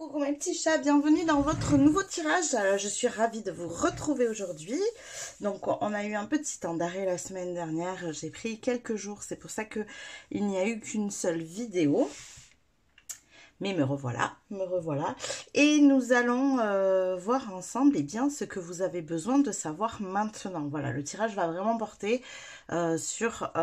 Coucou mes petits chats, bienvenue dans votre nouveau tirage. Je suis ravie de vous retrouver aujourd'hui. Donc on a eu un petit temps d'arrêt la semaine dernière, j'ai pris quelques jours, c'est pour ça qu'il n'y a eu qu'une seule vidéo. Mais me revoilà, me revoilà. Et nous allons voir ensemble bien, ce que vous avez besoin de savoir maintenant. Voilà, le tirage va vraiment porter sur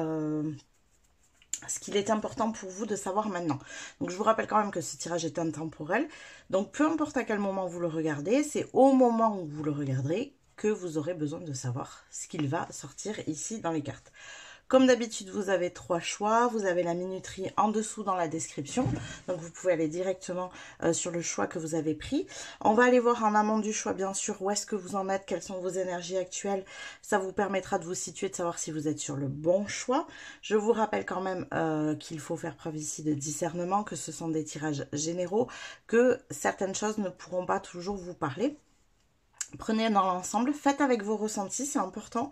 ce qu'il est important pour vous de savoir maintenant. Donc je vous rappelle quand même que ce tirage est intemporel. Donc peu importe à quel moment vous le regardez, c'est au moment où vous le regarderez que vous aurez besoin de savoir ce qu'il va sortir ici dans les cartes. Comme d'habitude, vous avez 3 choix. Vous avez la minuterie en dessous dans la description. Donc, vous pouvez aller directement sur le choix que vous avez pris. On va aller voir en amont du choix, bien sûr, où est-ce que vous en êtes, quelles sont vos énergies actuelles. Ça vous permettra de vous situer, de savoir si vous êtes sur le bon choix. Je vous rappelle quand même qu'il faut faire preuve ici de discernement, que ce sont des tirages généraux, que certaines choses ne pourront pas toujours vous parler. Prenez dans l'ensemble, faites avec vos ressentis, c'est important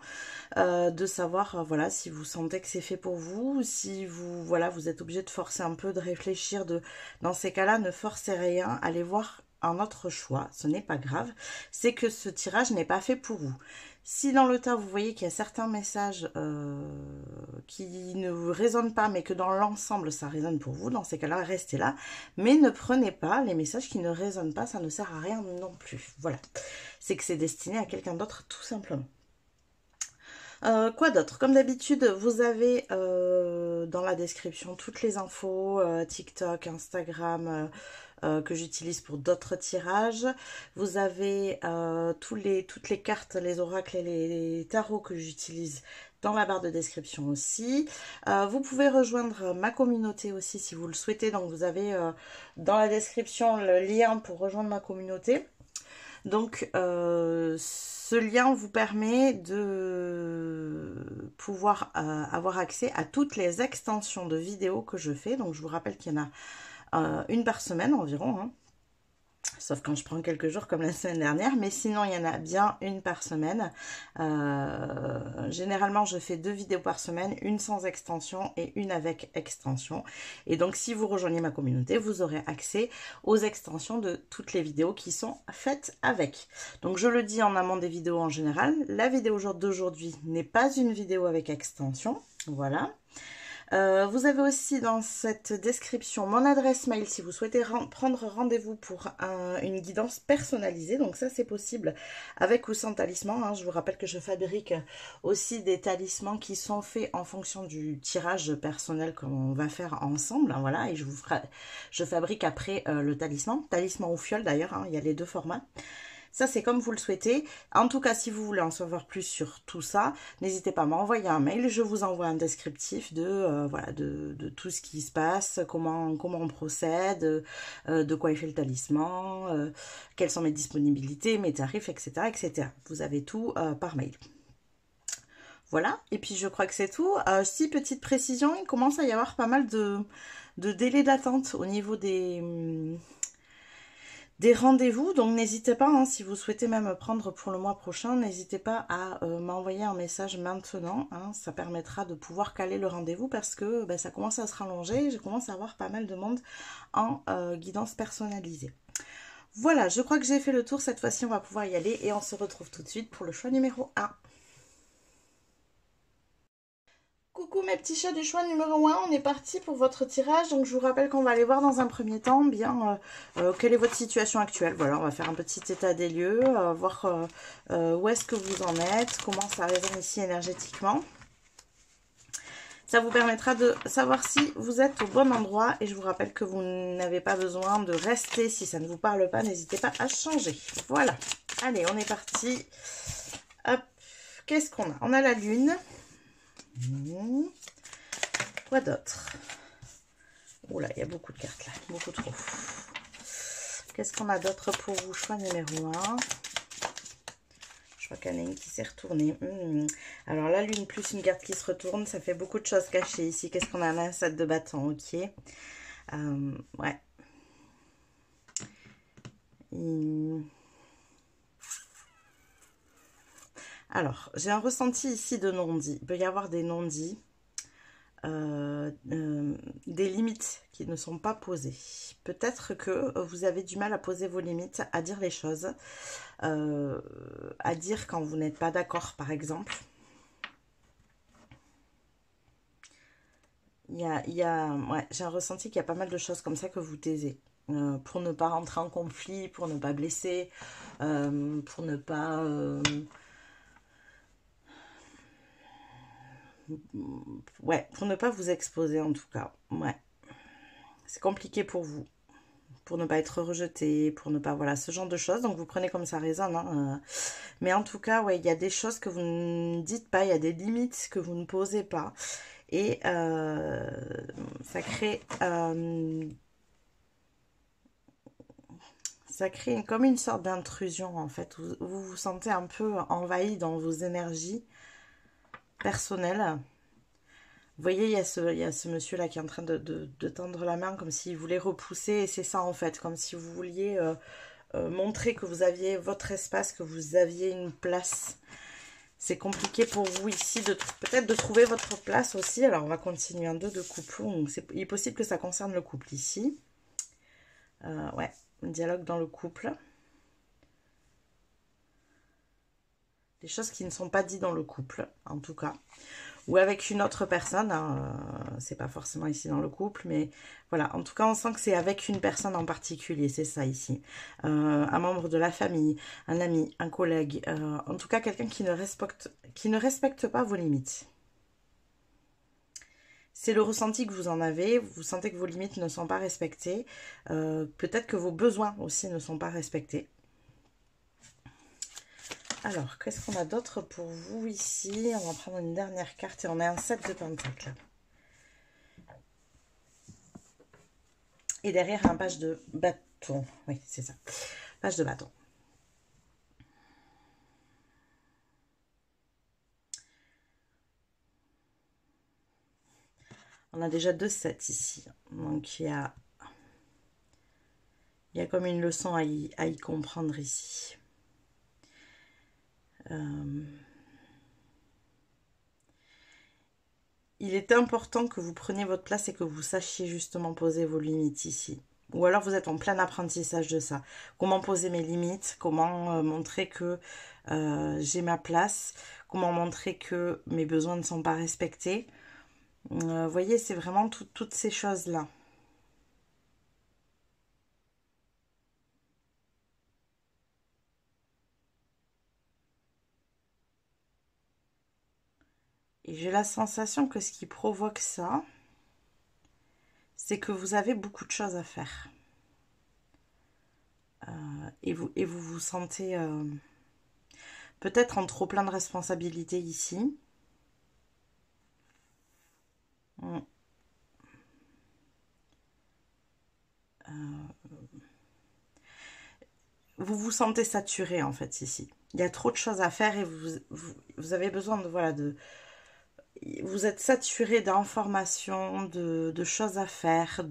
de savoir voilà, si vous sentez que c'est fait pour vous, si vous, voilà, vous êtes obligé de forcer un peu, de réfléchir. Dans ces cas-là, ne forcez rien, allez voir un autre choix, ce n'est pas grave, c'est que ce tirage n'est pas fait pour vous. Si dans le tas, vous voyez qu'il y a certains messages qui ne vous résonnent pas, mais que dans l'ensemble, ça résonne pour vous, dans ces cas-là, restez là. Mais ne prenez pas les messages qui ne résonnent pas, ça ne sert à rien non plus. Voilà, c'est que c'est destiné à quelqu'un d'autre, tout simplement. Quoi d'autre? Comme d'habitude, vous avez dans la description toutes les infos, TikTok, Instagram, que j'utilise pour d'autres tirages. Vous avez toutes les cartes, les oracles et les tarots que j'utilise dans la barre de description aussi. Vous pouvez rejoindre ma communauté aussi si vous le souhaitez. Donc vous avez dans la description le lien pour rejoindre ma communauté. Donc ce lien vous permet de pouvoir avoir accès à toutes les extensions de vidéos que je fais. Donc je vous rappelle qu'il y en a une par semaine environ, hein. Sauf quand je prends quelques jours comme la semaine dernière, mais sinon il y en a bien une par semaine. Généralement je fais 2 vidéos par semaine, une sans extension et une avec extension. Et donc si vous rejoignez ma communauté, vous aurez accès aux extensions de toutes les vidéos qui sont faites avec. Donc je le dis en amont des vidéos en général, la vidéo d'aujourd'hui n'est pas une vidéo avec extension, voilà. Vous avez aussi dans cette description mon adresse mail si vous souhaitez prendre rendez-vous pour une guidance personnalisée. Donc ça c'est possible avec ou sans talisman, hein. Je vous rappelle que je fabrique aussi des talismans qui sont faits en fonction du tirage personnel qu'on va faire ensemble, hein, voilà. Et je fabrique après le talisman ou fiole d'ailleurs, hein, il y a les deux formats. Ça, c'est comme vous le souhaitez. En tout cas, si vous voulez en savoir plus sur tout ça, n'hésitez pas à m'envoyer un mail. Je vous envoie un descriptif de, voilà, de tout ce qui se passe, comment on procède, de quoi est fait le talisman, quelles sont mes disponibilités, mes tarifs, etc. etc. Vous avez tout par mail. Voilà, et puis je crois que c'est tout. Si, petite précision, il commence à y avoir pas mal de délais d'attente au niveau des rendez-vous, donc n'hésitez pas, hein, si vous souhaitez même prendre pour le mois prochain, n'hésitez pas à m'envoyer un message maintenant, hein, ça permettra de pouvoir caler le rendez-vous parce que ben, ça commence à se rallonger, je commence à avoir pas mal de monde en guidance personnalisée. Voilà, je crois que j'ai fait le tour, cette fois-ci on va pouvoir y aller et on se retrouve tout de suite pour le choix numéro 1. Coucou mes petits chats du choix numéro 1, on est parti pour votre tirage. Donc je vous rappelle qu'on va aller voir dans un premier temps bien quelle est votre situation actuelle. Voilà, on va faire un petit état des lieux, voir où est-ce que vous en êtes, comment ça résonne ici énergétiquement. Ça vous permettra de savoir si vous êtes au bon endroit. Et je vous rappelle que vous n'avez pas besoin de rester. Si ça ne vous parle pas, n'hésitez pas à changer. Voilà, allez, on est parti. Hop, qu'est-ce qu'on a? On a la lune. Quoi d'autre? Oula, il y a beaucoup de cartes là, beaucoup trop. Qu'est-ce qu'on a d'autre pour vous? Choix numéro 1. Je crois qu'il y en a une qui s'est retournée. Alors la lune plus une carte qui se retourne, ça fait beaucoup de choses cachées ici. Qu'est-ce qu'on a là? Un 7 de bâton, ok. Ouais. Alors, j'ai un ressenti ici de non-dit. Il peut y avoir des non-dits. des limites qui ne sont pas posées. Peut-être que vous avez du mal à poser vos limites, à dire les choses, à dire quand vous n'êtes pas d'accord, par exemple. Ouais, j'ai un ressenti qu'il y a pas mal de choses comme ça que vous taisez. Pour ne pas rentrer en conflit, pour ne pas blesser, pour ne pas... ouais, pour ne pas vous exposer en tout cas. Ouais, c'est compliqué pour vous. Pour ne pas être rejeté, pour ne pas... Voilà, ce genre de choses. Donc vous prenez comme ça résonne. Hein. Mais en tout cas, ouais, il y a des choses que vous ne dites pas, il y a des limites que vous ne posez pas. Et ça crée... ça crée comme une sorte d'intrusion en fait. Vous vous sentez un peu envahi dans vos énergies personnelles. Vous voyez, il y a ce monsieur-là qui est en train de tendre la main comme s'il voulait repousser. Et c'est ça en fait, comme si vous vouliez montrer que vous aviez votre espace, que vous aviez une place. C'est compliqué pour vous ici de peut-être de trouver votre place aussi. Alors on va continuer un 2 de couple. Il est possible que ça concerne le couple ici. Ouais, un dialogue dans le couple. Des choses qui ne sont pas dites dans le couple, en tout cas. Ou avec une autre personne, hein, c'est pas forcément ici dans le couple, mais voilà, en tout cas on sent que c'est avec une personne en particulier, c'est ça ici. Un membre de la famille, un ami, un collègue, en tout cas quelqu'un qui ne respecte pas vos limites. C'est le ressenti que vous en avez, vous sentez que vos limites ne sont pas respectées, peut-être que vos besoins aussi ne sont pas respectés. Alors, qu'est-ce qu'on a d'autre pour vous ici? On va prendre une dernière carte et on a un 7 de pentacles. Et derrière, un page de bâton. Oui, c'est ça. Page de bâton. On a déjà 2 7 ici. Donc, il y a comme une leçon à y comprendre ici. Il est important que vous preniez votre place et que vous sachiez justement poser vos limites ici. Ou alors vous êtes en plein apprentissage de ça. Comment poser mes limites, comment montrer que j'ai ma place, comment montrer que mes besoins ne sont pas respectés. Vous voyez, c'est vraiment toutes ces choses-là. Et j'ai la sensation que ce qui provoque ça, c'est que vous avez beaucoup de choses à faire. Et vous vous sentez peut-être en trop plein de responsabilités ici. Vous vous sentez saturé en fait ici. Il y a trop de choses à faire et vous avez besoin de, voilà, vous êtes saturé d'informations, de choses à faire,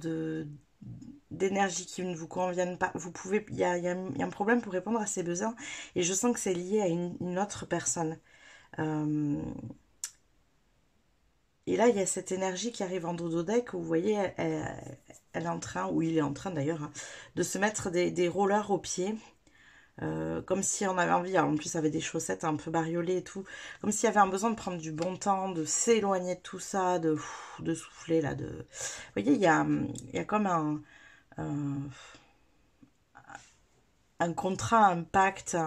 d'énergie qui ne vous conviennent pas. Vous pouvez, il y a un problème pour répondre à ces besoins et je sens que c'est lié à une autre personne. Et là, il y a cette énergie qui arrive en dodo-deck où vous voyez, elle est en train, ou il est en train d'ailleurs, hein, de se mettre des rollers aux pieds. Comme si on avait envie, alors en plus avec des chaussettes un peu bariolées et tout, comme s'il y avait un besoin de prendre du bon temps, de s'éloigner de tout ça, de souffler là, Vous voyez, il y a comme un contrat, un pacte,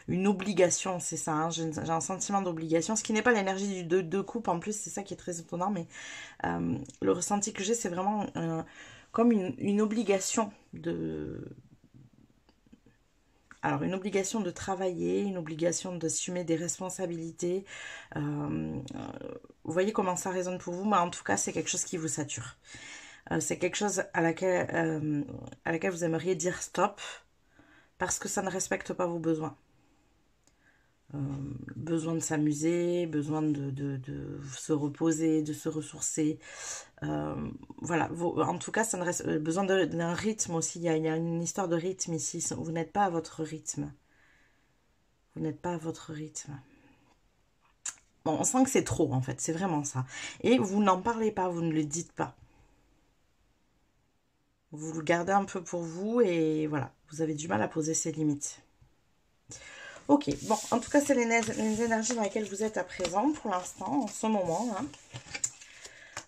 une obligation, c'est ça, hein, j'ai un sentiment d'obligation, ce qui n'est pas l'énergie du deux coupe en plus, c'est ça qui est très étonnant, mais le ressenti que j'ai, c'est vraiment comme une obligation alors, une obligation de travailler, une obligation d'assumer des responsabilités. Vous voyez comment ça résonne pour vous, mais en tout cas, c'est quelque chose qui vous sature. C'est quelque chose à laquelle vous aimeriez dire stop, parce que ça ne respecte pas vos besoins. Besoin de s'amuser, besoin de se reposer, de se ressourcer. Voilà, en tout cas, ça ne reste, besoin d'un rythme aussi. Il y a une histoire de rythme ici. Vous n'êtes pas à votre rythme. Vous n'êtes pas à votre rythme. Bon, on sent que c'est trop, en fait. C'est vraiment ça. Et vous n'en parlez pas, vous ne le dites pas. Vous le gardez un peu pour vous et voilà. Vous avez du mal à poser ces limites. Ok, bon, en tout cas, c'est les énergies dans lesquelles vous êtes à présent, pour l'instant, en ce moment. Hein.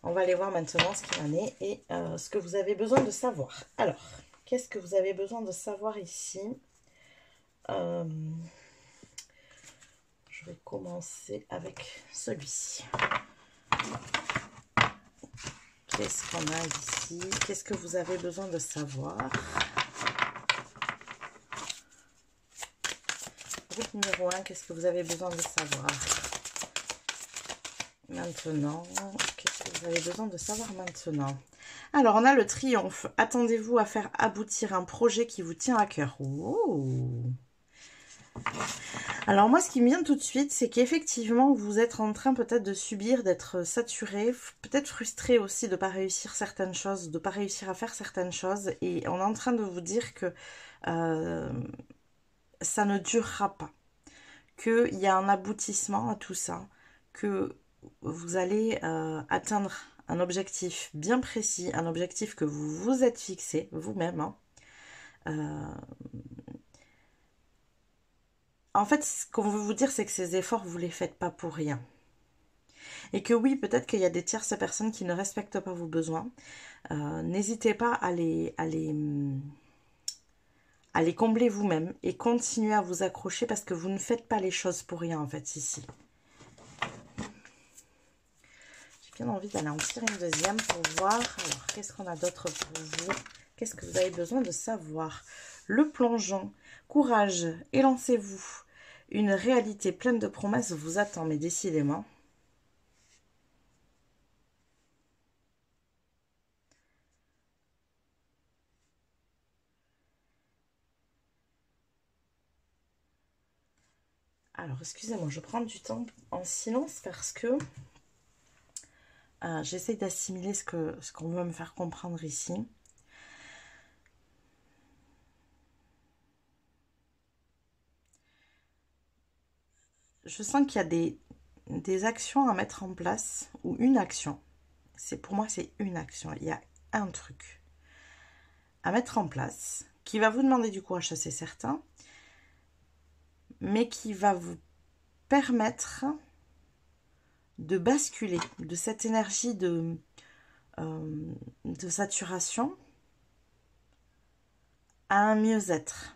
On va aller voir maintenant ce qu'il en est et ce que vous avez besoin de savoir. Alors, qu'est-ce que vous avez besoin de savoir ici? Je vais commencer avec celui-ci. Qu'est-ce qu'on a ici? Qu'est-ce que vous avez besoin de savoir? Groupe numéro 1, qu'est-ce que vous avez besoin de savoir? Maintenant, qu'est-ce que vous avez besoin de savoir maintenant? Alors, on a le triomphe. Attendez-vous à faire aboutir un projet qui vous tient à cœur. Oh. Alors moi, ce qui me vient tout de suite, c'est qu'effectivement, vous êtes en train peut-être de subir, d'être saturé, peut-être frustré aussi de ne pas réussir certaines choses, de ne pas réussir à faire certaines choses. Et on est en train de vous dire que ça ne durera pas, qu'il y a un aboutissement à tout ça, que vous allez atteindre un objectif bien précis, un objectif que vous vous êtes fixé vous-même. Hein. En fait, ce qu'on veut vous dire, c'est que ces efforts, vous ne les faites pas pour rien. Et que oui, peut-être qu'il y a des tierces personnes qui ne respectent pas vos besoins. N'hésitez pas à les combler vous-même et continuez à vous accrocher parce que vous ne faites pas les choses pour rien, en fait, ici. J'ai bien envie d'aller en tirer une deuxième pour voir. Alors, qu'est-ce qu'on a d'autre pour vous? Qu'est-ce que vous avez besoin de savoir? Le plongeon, courage, élancez-vous. Une réalité pleine de promesses vous attend, mais décidément. Alors, excusez-moi, je prends du temps en silence parce que j'essaie d'assimiler ce qu'on veut me faire comprendre ici. Je sens qu'il y a des actions à mettre en place, ou une action. Pour moi, c'est une action. Il y a un truc à mettre en place qui va vous demander du courage, ça c'est certain, mais qui va vous permettre de basculer de cette énergie de saturation à un mieux-être.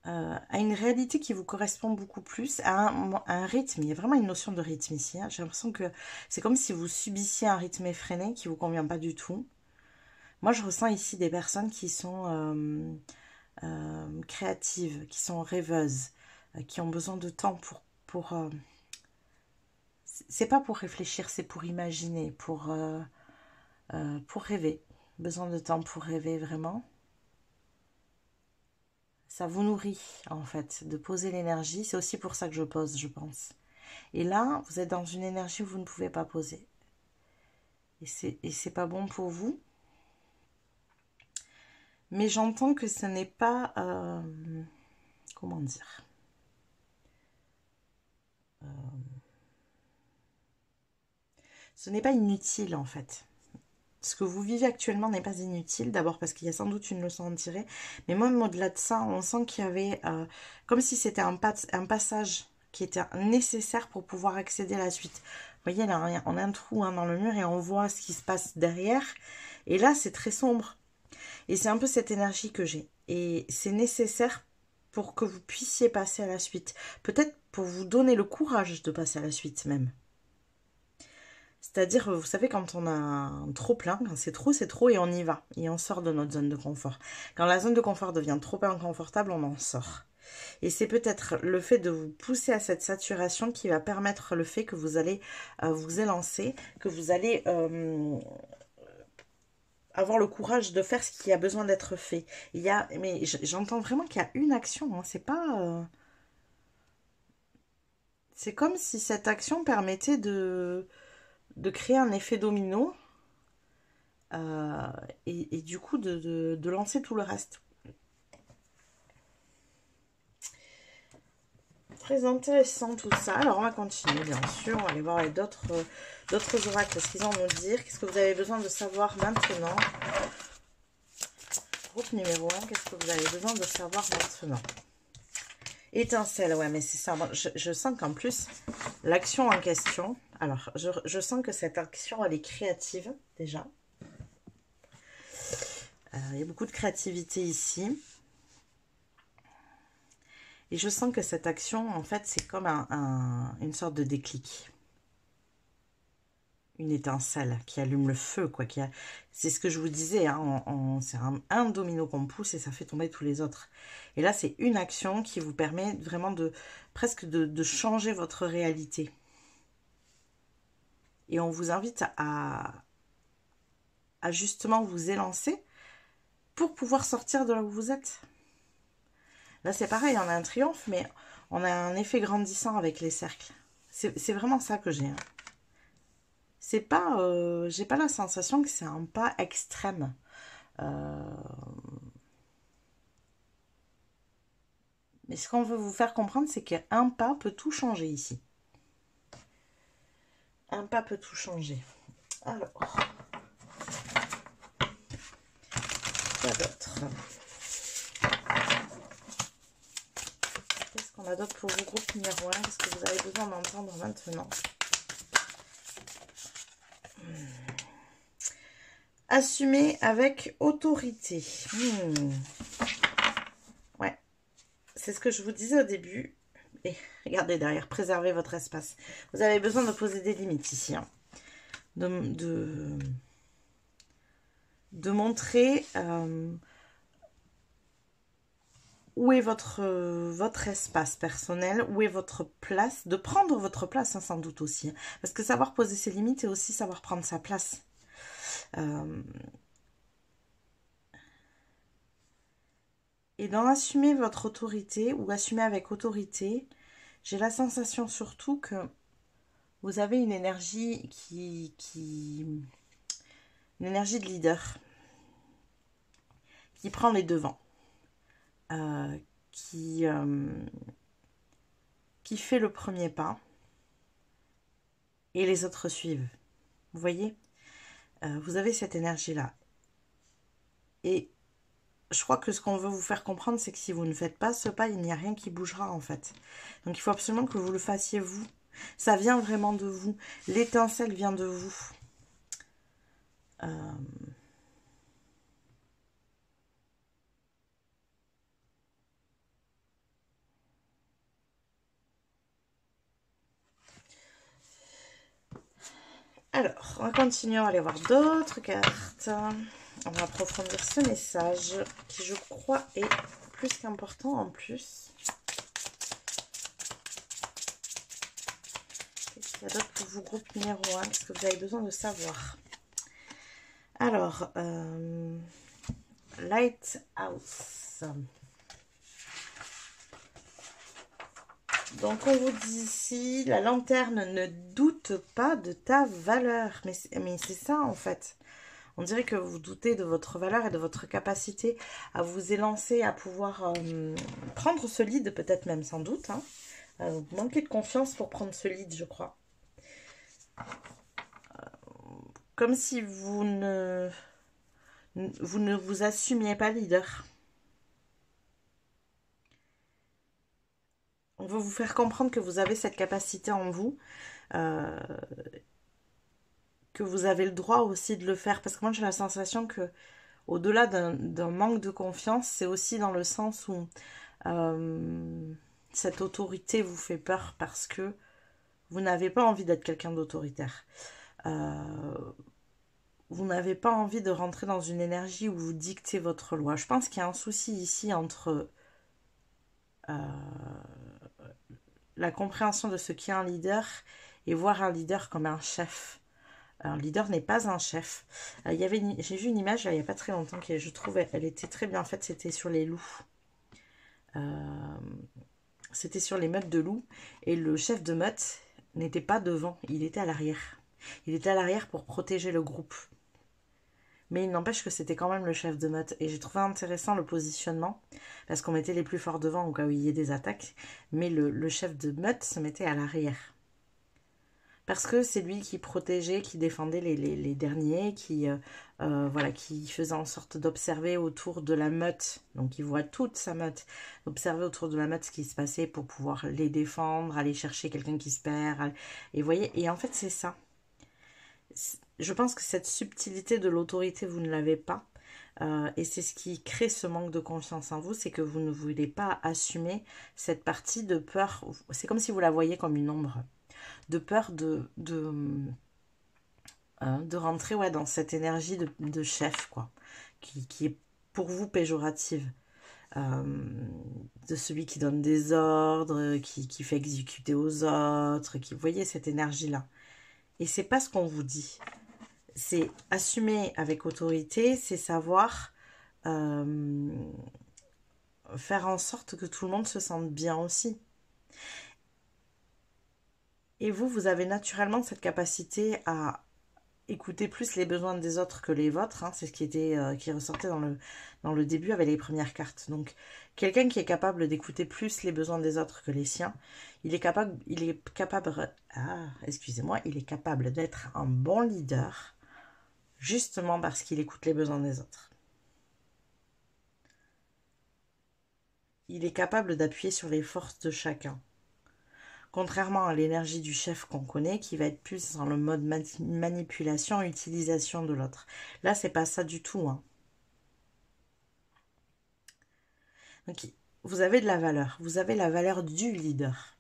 À une réalité qui vous correspond beaucoup plus, à un rythme. Il y a vraiment une notion de rythme ici. Hein. J'ai l'impression que c'est comme si vous subissiez un rythme effréné qui ne vous convient pas du tout. Moi, je ressens ici des personnes qui sont créatives, qui sont rêveuses, qui ont besoin de temps pour c'est pas pour réfléchir, c'est pour imaginer, pour rêver. Besoin de temps pour rêver, vraiment. Ça vous nourrit, en fait, de poser l'énergie. C'est aussi pour ça que je pose, je pense. Et là, vous êtes dans une énergie où vous ne pouvez pas poser. Et c'est pas bon pour vous. Mais j'entends que ce n'est pas... comment dire ce n'est pas inutile, en fait. Ce que vous vivez actuellement n'est pas inutile. D'abord parce qu'il y a sans doute une leçon à en tirer. Mais même au-delà de ça, on sent qu'il y avait... comme si c'était un passage qui était nécessaire pour pouvoir accéder à la suite. Vous voyez, là, on a un trou dans le mur et on voit ce qui se passe derrière. Et là, c'est très sombre. Et c'est un peu cette énergie que j'ai. Et c'est nécessaire pour que vous puissiez passer à la suite. Peut-être pour vous donner le courage de passer à la suite même. C'est-à-dire, vous savez, quand on a un trop plein, quand c'est trop et on y va. Et on sort de notre zone de confort. Quand la zone de confort devient trop inconfortable, on en sort. Et c'est peut-être le fait de vous pousser à cette saturation qui va permettre le fait que vous allez vous élancer, que vous allez avoir le courage de faire ce qui a besoin d'être fait. Mais j'entends vraiment qu'il y a une action, hein, c'est pas... c'est comme si cette action permettait de créer un effet domino et du coup de lancer tout le reste. Très intéressant tout ça. Alors on va continuer bien sûr. On va aller voir avec d'autres oracles. Ce qu'ils ont à nous dire. Qu'est-ce que vous avez besoin de savoir maintenant? Groupe numéro 1. Qu'est-ce que vous avez besoin de savoir maintenant? Étincelle, ouais, mais c'est ça. Moi, je sens qu'en plus, l'action en question... Alors, je sens que cette action, elle est créative, déjà. Il y a beaucoup de créativité ici. Et je sens que cette action, en fait, c'est comme une sorte de déclic. Une étincelle qui allume le feu, quoi. C'est ce que je vous disais, hein, c'est un domino qu'on pousse et ça fait tomber tous les autres. Et là, c'est une action qui vous permet vraiment presque de changer votre réalité. Et on vous invite à justement vous élancer pour pouvoir sortir de là où vous êtes. Là, c'est pareil, on a un triomphe, mais on a un effet grandissant avec les cercles. C'est vraiment ça que j'ai. Hein. C'est pas, j'ai pas la sensation que c'est un pas extrême. Mais ce qu'on veut vous faire comprendre, c'est qu'un pas peut tout changer ici. Un pas peut tout changer. Alors, quoi d'autre? Qu'est-ce qu'on a d'autre pour vous, groupe numéro 1? Qu'est-ce que vous avez besoin d'entendre maintenant? Assumer avec autorité. Ouais, c'est ce que je vous disais au début. Et regardez derrière, préservez votre espace. Vous avez besoin de poser des limites ici. Hein. De montrer où est votre espace personnel, où est votre place, de prendre votre place, hein, sans doute aussi. Hein. Parce que savoir poser ses limites et aussi savoir prendre sa place. Et dans assumer votre autorité ou assumer avec autorité, j'ai la sensation surtout que vous avez une énergie une énergie de leader qui prend les devants, qui fait le premier pas et les autres suivent. Vous voyez, vous avez cette énergie-là. Et je crois que ce qu'on veut vous faire comprendre, c'est que si vous ne faites pas ce pas, il n'y a rien qui bougera en fait. Donc il faut absolument que vous le fassiez vous. Ça vient vraiment de vous. L'étincelle vient de vous. Alors, on va continuer, on va aller voir d'autres cartes. On va approfondir ce message qui, je crois, est plus qu'important en plus. Qu'est-ce qu'il y a d'autre pour vous, groupe numéro 1? Qu'est-ce que vous avez besoin de savoir? Alors, Lighthouse. Donc, on vous dit ici, la lanterne, ne doute pas de ta valeur. Mais c'est ça, en fait. On dirait que vous doutez de votre valeur et de votre capacité à vous élancer, à pouvoir prendre ce lead, peut-être même, sans doute. Hein. Vous manquez de confiance pour prendre ce lead, je crois. Comme si vous ne vous assumiez pas leader. On veut vous faire comprendre que vous avez cette capacité en vous, que vous avez le droit aussi de le faire. Parce que moi, j'ai la sensation que, au-delà d'un manque de confiance, c'est aussi dans le sens où cette autorité vous fait peur parce que vous n'avez pas envie d'être quelqu'un d'autoritaire. Vous n'avez pas envie de rentrer dans une énergie où vous dictez votre loi. Je pense qu'il y a un souci ici entre la compréhension de ce qu'est un leader et voir un leader comme un chef. Un leader n'est pas un chef. J'ai vu une image il n'y a pas très longtemps qui, je trouve, elle était très bien faite. C'était sur les loups. C'était sur les meutes de loups. Et le chef de meute n'était pas devant, il était à l'arrière. Il était à l'arrière pour protéger le groupe. Mais il n'empêche que c'était quand même le chef de meute. Et j'ai trouvé intéressant le positionnement, parce qu'on mettait les plus forts devant au cas où il y ait des attaques. Mais le chef de meute se mettait à l'arrière. Parce que c'est lui qui protégeait, qui défendait les derniers, voilà, qui faisait en sorte d'observer autour de la meute. Donc il voit toute sa meute, observer autour de la meute ce qui se passait pour pouvoir les défendre, aller chercher quelqu'un qui se perd. Et vous voyez, et en fait c'est ça. Je pense que cette subtilité de l'autorité, vous ne l'avez pas. Et c'est ce qui crée ce manque de confiance en vous, c'est que vous ne voulez pas assumer cette partie de peur. C'est comme si vous la voyez comme une ombre. De peur de rentrer, ouais, dans cette énergie de chef, quoi, qui est pour vous péjorative. De celui qui donne des ordres, qui fait exécuter aux autres, vous voyez cette énergie-là. Et c'est pas ce qu'on vous dit. C'est assumer avec autorité, c'est savoir faire en sorte que tout le monde se sente bien aussi. Et vous avez naturellement cette capacité à écouter plus les besoins des autres que les vôtres. Hein. C'est ce qui ressortait dans le début avec les premières cartes. Donc, quelqu'un qui est capable d'écouter plus les besoins des autres que les siens, il est capable d'être un bon leader, justement parce qu'il écoute les besoins des autres. Il est capable d'appuyer sur les forces de chacun. Contrairement à l'énergie du chef qu'on connaît, qui va être plus dans le mode manipulation, utilisation de l'autre. Là, c'est pas ça du tout. Hein. Donc, vous avez de la valeur. Vous avez la valeur du leader.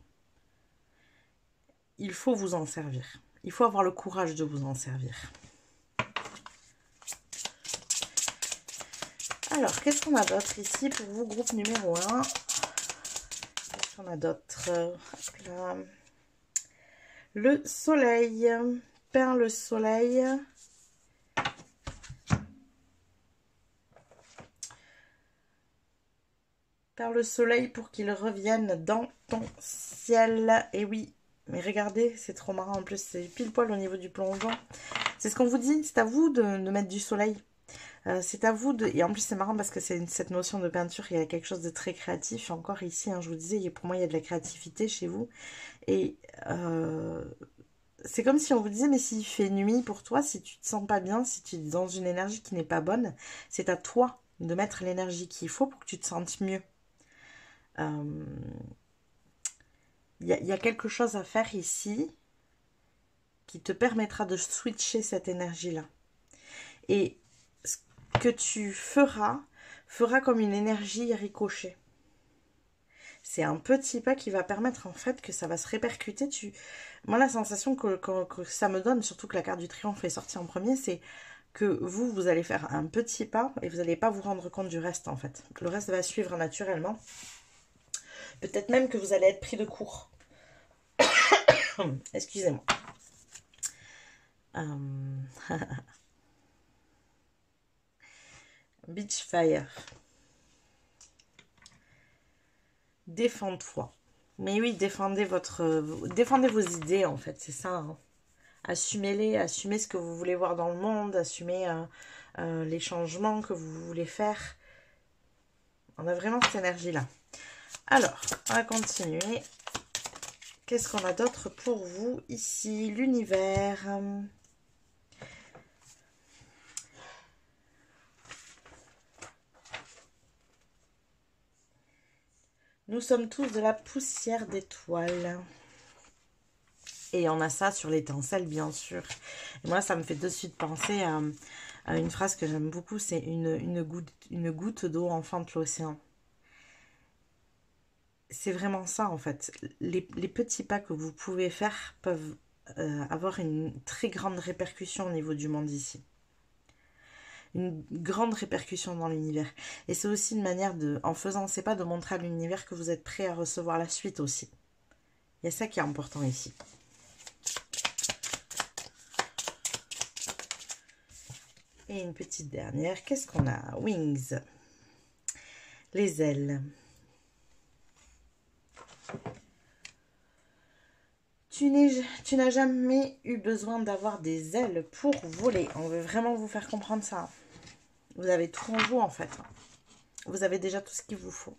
Il faut vous en servir. Il faut avoir le courage de vous en servir. Alors, qu'est-ce qu'on a d'autre ici pour vous, groupe numéro 1 ? On a d'autres. Le soleil. Perle soleil. Perle soleil pour qu'il revienne dans ton ciel. Et oui, mais regardez, c'est trop marrant en plus. C'est pile poil au niveau du plongeon. C'est ce qu'on vous dit. C'est à vous de mettre du soleil. C'est à vous de... Et en plus, c'est marrant parce que c'est cette notion de peinture, il y a quelque chose de très créatif. Encore ici, hein, je vous disais, pour moi, il y a de la créativité chez vous. Et c'est comme si on vous disait, mais s'il fait nuit pour toi, si tu te sens pas bien, si tu es dans une énergie qui n'est pas bonne, c'est à toi de mettre l'énergie qu'il faut pour que tu te sentes mieux. Il y a quelque chose à faire ici qui te permettra de switcher cette énergie-là. Et ce que tu feras comme une énergie ricochet. C'est un petit pas qui va permettre en fait que ça va se répercuter. Moi, la sensation que ça me donne, surtout que la carte du triomphe est sortie en premier, c'est que vous allez faire un petit pas et vous n'allez pas vous rendre compte du reste en fait. Le reste va suivre naturellement. Peut-être même que vous allez être pris de court. Excusez-moi. Beach Fire. Défends-toi. Mais oui, défendez vos idées en fait, c'est ça. Hein. Assumez-les, assumez ce que vous voulez voir dans le monde, assumez les changements que vous voulez faire. On a vraiment cette énergie-là. Alors, on va continuer. Qu'est-ce qu'on a d'autre pour vous ici? L'univers. Nous sommes tous de la poussière d'étoiles. Et on a ça sur l'étincelle, bien sûr. Et moi, ça me fait de suite penser à une phrase que j'aime beaucoup. C'est une goutte d'eau enfante l'océan. C'est vraiment ça, en fait. Les petits pas que vous pouvez faire peuvent avoir une très grande répercussion au niveau du monde ici. Une grande répercussion dans l'univers. Et c'est aussi une manière en faisant ces pas, de montrer à l'univers que vous êtes prêt à recevoir la suite aussi. Il y a ça qui est important ici. Et une petite dernière. Qu'est-ce qu'on a? Wings. Les ailes. Tu n'as jamais eu besoin d'avoir des ailes pour voler. On veut vraiment vous faire comprendre ça. Vous avez tout en vous en fait. Vous avez déjà tout ce qu'il vous faut.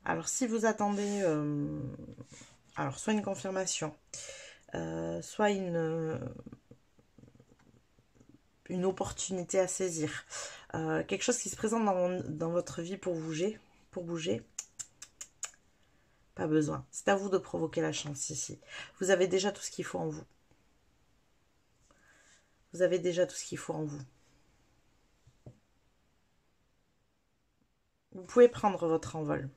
Alors si vous attendez, alors soit une confirmation, soit une opportunité à saisir, quelque chose qui se présente dans votre vie pour bouger, pas besoin. C'est à vous de provoquer la chance ici. Vous avez déjà tout ce qu'il faut en vous. Vous avez déjà tout ce qu'il faut en vous. Vous pouvez prendre votre envol.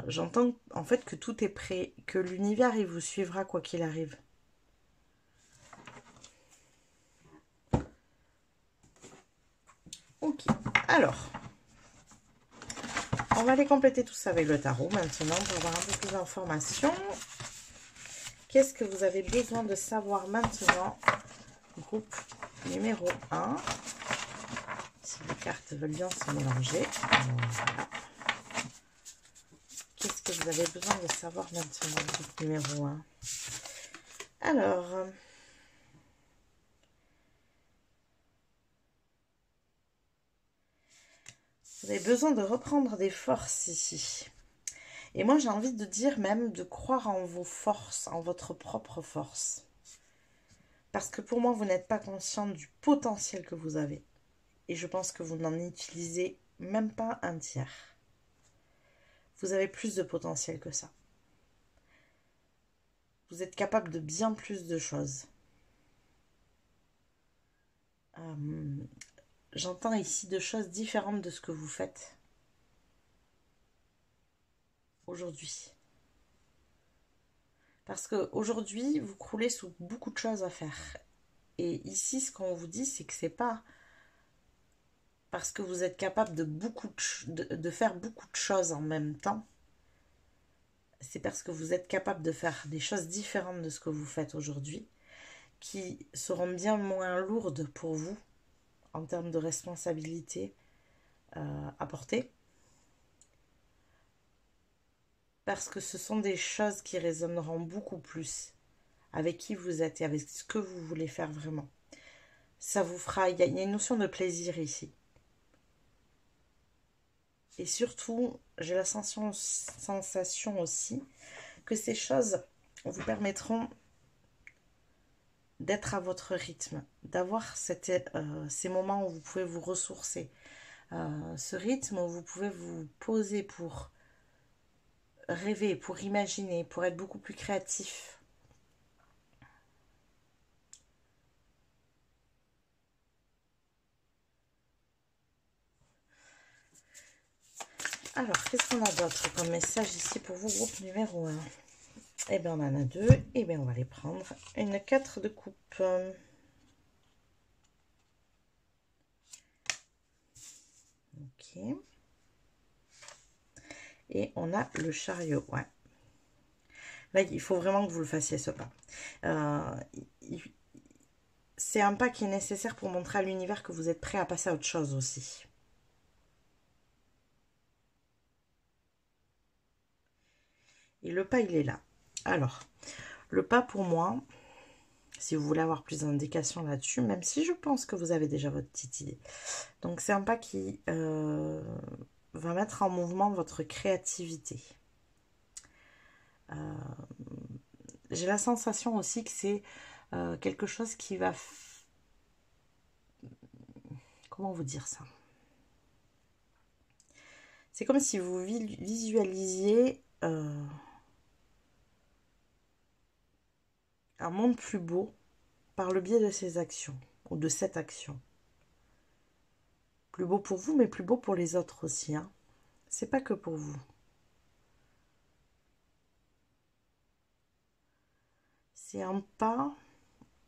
J'entends en fait que tout est prêt, que l'univers il vous suivra quoi qu'il arrive. Ok, alors, on va aller compléter tout ça avec le tarot maintenant pour avoir un peu plus d'informations. Qu'est-ce que vous avez besoin de savoir maintenant? Groupe numéro 1. Si les cartes veulent bien se mélanger. Voilà. Qu'est-ce que vous avez besoin de savoir maintenant, groupe numéro 1? Alors, vous avez besoin de reprendre des forces ici. Et moi, j'ai envie de dire même de croire en vos forces, en votre propre force. Parce que pour moi, vous n'êtes pas conscient du potentiel que vous avez. Et je pense que vous n'en utilisez même pas un tiers. Vous avez plus de potentiel que ça. Vous êtes capable de bien plus de choses. J'entends ici de choses différentes de ce que vous faites aujourd'hui. Parce qu'aujourd'hui, vous croulez sous beaucoup de choses à faire. Et ici, ce qu'on vous dit, c'est que c'est pas parce que vous êtes capable de faire beaucoup de choses en même temps. C'est parce que vous êtes capable de faire des choses différentes de ce que vous faites aujourd'hui, qui seront bien moins lourdes pour vous en termes de responsabilité à porter. Parce que ce sont des choses qui résonneront beaucoup plus avec qui vous êtes et avec ce que vous voulez faire vraiment. Ça vous fera... Il y a une notion de plaisir ici. Et surtout, j'ai la sensation aussi que ces choses vous permettront d'être à votre rythme, d'avoir ces moments où vous pouvez vous ressourcer. Ce rythme où vous pouvez vous poser pour rêver, pour imaginer, pour être beaucoup plus créatif. Alors, qu'est-ce qu'on a d'autre comme message ici pour vous, groupe numéro 1? Eh bien, on en a deux. Eh bien, on va les prendre. Une 4 de coupe. Ok. Et on a le chariot. Ouais. Là, il faut vraiment que vous le fassiez, ce pas. C'est un pas qui est nécessaire pour montrer à l'univers que vous êtes prêt à passer à autre chose aussi. Et le pas, il est là. Alors, le pas pour moi, si vous voulez avoir plus d'indications là-dessus, même si je pense que vous avez déjà votre petite idée. Donc, c'est un pas qui va mettre en mouvement votre créativité. J'ai la sensation aussi que c'est quelque chose qui va... Comment vous dire ça? C'est comme si vous visualisiez un monde plus beau par le biais de ces actions, ou de cette action. Plus beau pour vous, mais plus beau pour les autres aussi. Hein. C'est pas que pour vous. C'est un pas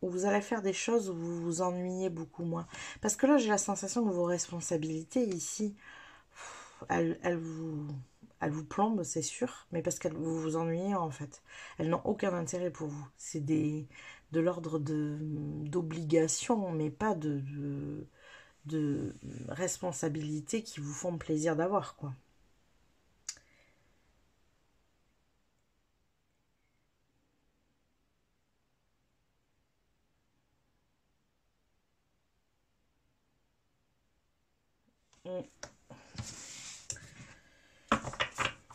où vous allez faire des choses où vous vous ennuyez beaucoup moins. Parce que là, j'ai la sensation que vos responsabilités ici, elles vous plombent, c'est sûr, mais parce que vous vous ennuyez en fait. Elles n'ont aucun intérêt pour vous. C'est de l'ordre d'obligation, mais pas de responsabilités qui vous font plaisir d'avoir, quoi.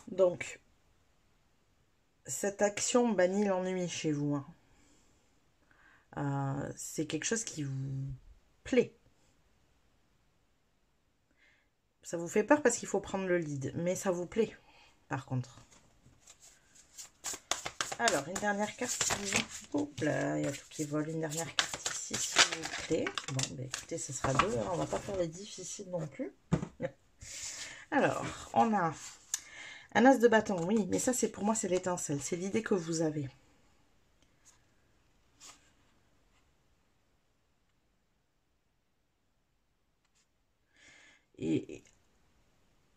Donc, cette action bannit l'ennui chez vous. Hein. C'est quelque chose qui vous plaît. Ça vous fait peur parce qu'il faut prendre le lead, mais ça vous plaît, par contre. Alors, une dernière carte, s'il vous plaît. Il y a tout qui vole. Une dernière carte ici, s'il vous plaît. Bon, ben écoutez, ce sera deux. Hein. On va pas faire les difficiles non plus. Alors, on a un as de bâton. Oui, mais ça, c'est pour moi, c'est l'étincelle. C'est l'idée que vous avez. Et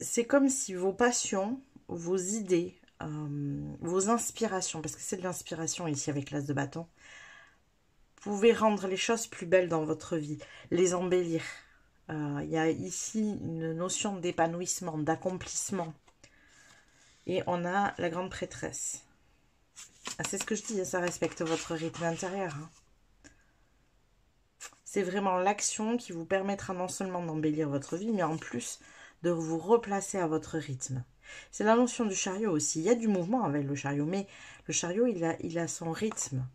c'est comme si vos passions, vos idées, vos inspirations, parce que c'est de l'inspiration ici avec l'as de bâton, pouvaient rendre les choses plus belles dans votre vie, les embellir. Il y a ici une notion d'épanouissement, d'accomplissement. Et on a la grande prêtresse. Ah, c'est ce que je dis, ça respecte votre rythme intérieur. Hein. C'est vraiment l'action qui vous permettra non seulement d'embellir votre vie, mais en plus de vous replacer à votre rythme. C'est la notion du chariot aussi. Il y a du mouvement avec le chariot, mais le chariot, il a son rythme.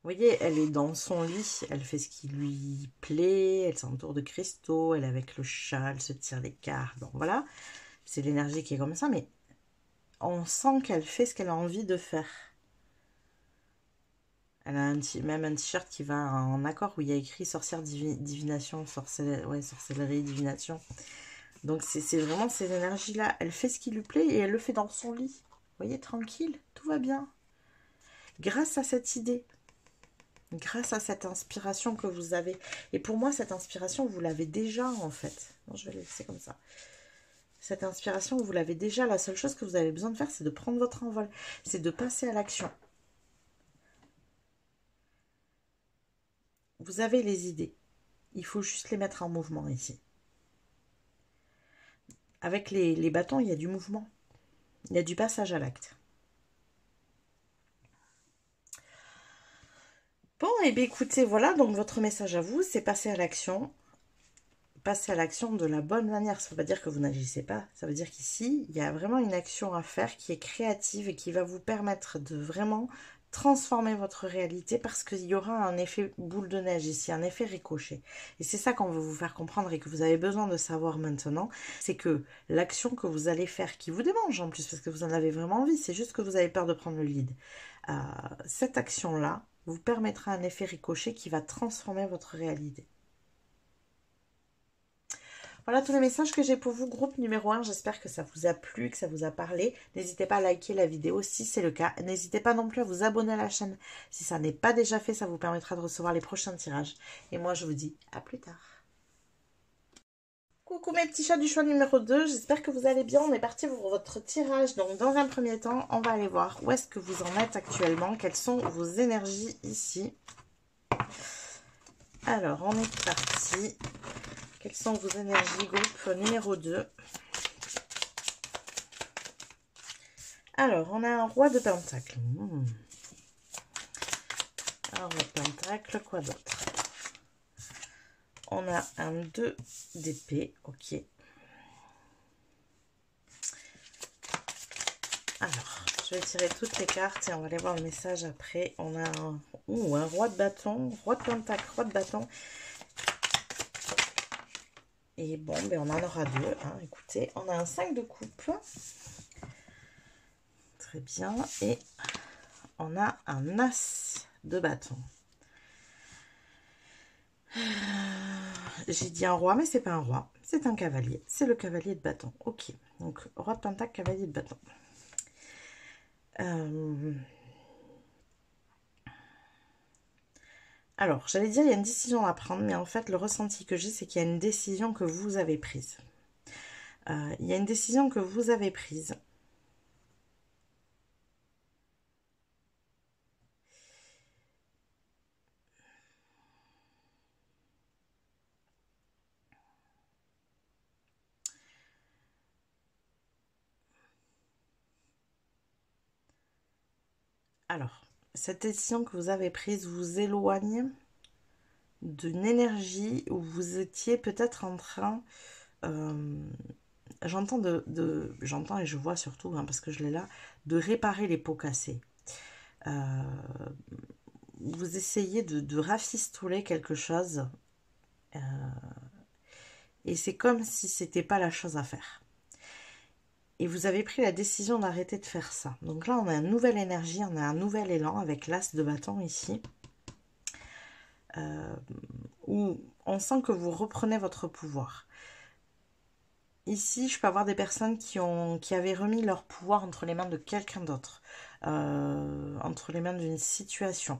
Vous voyez, elle est dans son lit, elle fait ce qui lui plaît, elle s'entoure de cristaux, elle est avec le chat, elle se tire les cartes. Bon, voilà, c'est l'énergie qui est comme ça, mais on sent qu'elle fait ce qu'elle a envie de faire. Elle a même un t-shirt qui va en accord où il y a écrit sorcière divination, sorcellerie, divination. Donc c'est vraiment ces énergies-là. Elle fait ce qui lui plaît et elle le fait dans son lit. Vous voyez, tranquille, tout va bien. Grâce à cette idée. Grâce à cette inspiration que vous avez. Et pour moi, cette inspiration, vous l'avez déjà, en fait. Non, je vais la laisser comme ça. Cette inspiration, vous l'avez déjà. La seule chose que vous avez besoin de faire, c'est de prendre votre envol. C'est de passer à l'action. Vous avez les idées. Il faut juste les mettre en mouvement ici. Avec les bâtons, il y a du mouvement. Il y a du passage à l'acte. Bon, et bien écoutez, voilà, donc votre message à vous, c'est passer à l'action. Passer à l'action de la bonne manière. Ça ne veut pas dire que vous n'agissez pas. Ça veut dire qu'ici, il y a vraiment une action à faire qui est créative et qui va vous permettre de vraiment transformer votre réalité parce qu'il y aura un effet boule de neige ici, un effet ricochet. Et c'est ça qu'on veut vous faire comprendre et que vous avez besoin de savoir maintenant, c'est que l'action que vous allez faire, qui vous démange en plus parce que vous en avez vraiment envie, c'est juste que vous avez peur de prendre le lead. Cette action-là vous permettra un effet ricochet qui va transformer votre réalité. Voilà tous les messages que j'ai pour vous, groupe numéro 1. J'espère que ça vous a plu, que ça vous a parlé. N'hésitez pas à liker la vidéo si c'est le cas. N'hésitez pas non plus à vous abonner à la chaîne. Si ça n'est pas déjà fait, ça vous permettra de recevoir les prochains tirages. Et moi, je vous dis à plus tard. Coucou mes petits chats du choix numéro 2. J'espère que vous allez bien. On est parti pour votre tirage. Donc, dans un premier temps, on va aller voir où est-ce que vous en êtes actuellement. Quelles sont vos énergies ici. Alors, on est parti. Quelles sont vos énergies, groupe numéro 2? Alors, on a un roi de pentacle. Un roi de pentacle, quoi d'autre? On a un 2 d'épée, ok. Alors, je vais tirer toutes les cartes et on va aller voir le message après. On a un roi de bâton, roi de pentacle, roi de bâton. Et bon, ben on en aura deux. Hein, écoutez, on a un 5 de coupe. Très bien. Et on a un as de bâton. J'ai dit un roi, mais c'est pas un roi. C'est un cavalier. C'est le cavalier de bâton. Ok. Donc, roi de pentacle, cavalier de bâton. Alors, j'allais dire, il y a une décision à prendre, mais en fait, le ressenti que j'ai, c'est qu'il y a une décision que vous avez prise. Il y a une décision que vous avez prise. Alors, cette décision que vous avez prise vous éloigne d'une énergie où vous étiez peut-être en train... j'entends j'entends et je vois surtout, hein, parce que je l'ai là, de réparer les pots cassés. Vous essayez de rafistouler quelque chose et c'est comme si c'était pas la chose à faire. Et vous avez pris la décision d'arrêter de faire ça. Donc là, on a une nouvelle énergie, on a un nouvel élan avec l'as de bâton ici. Où on sent que vous reprenez votre pouvoir. Ici, je peux avoir des personnes qui avaient remis leur pouvoir entre les mains de quelqu'un d'autre, entre les mains d'une situation,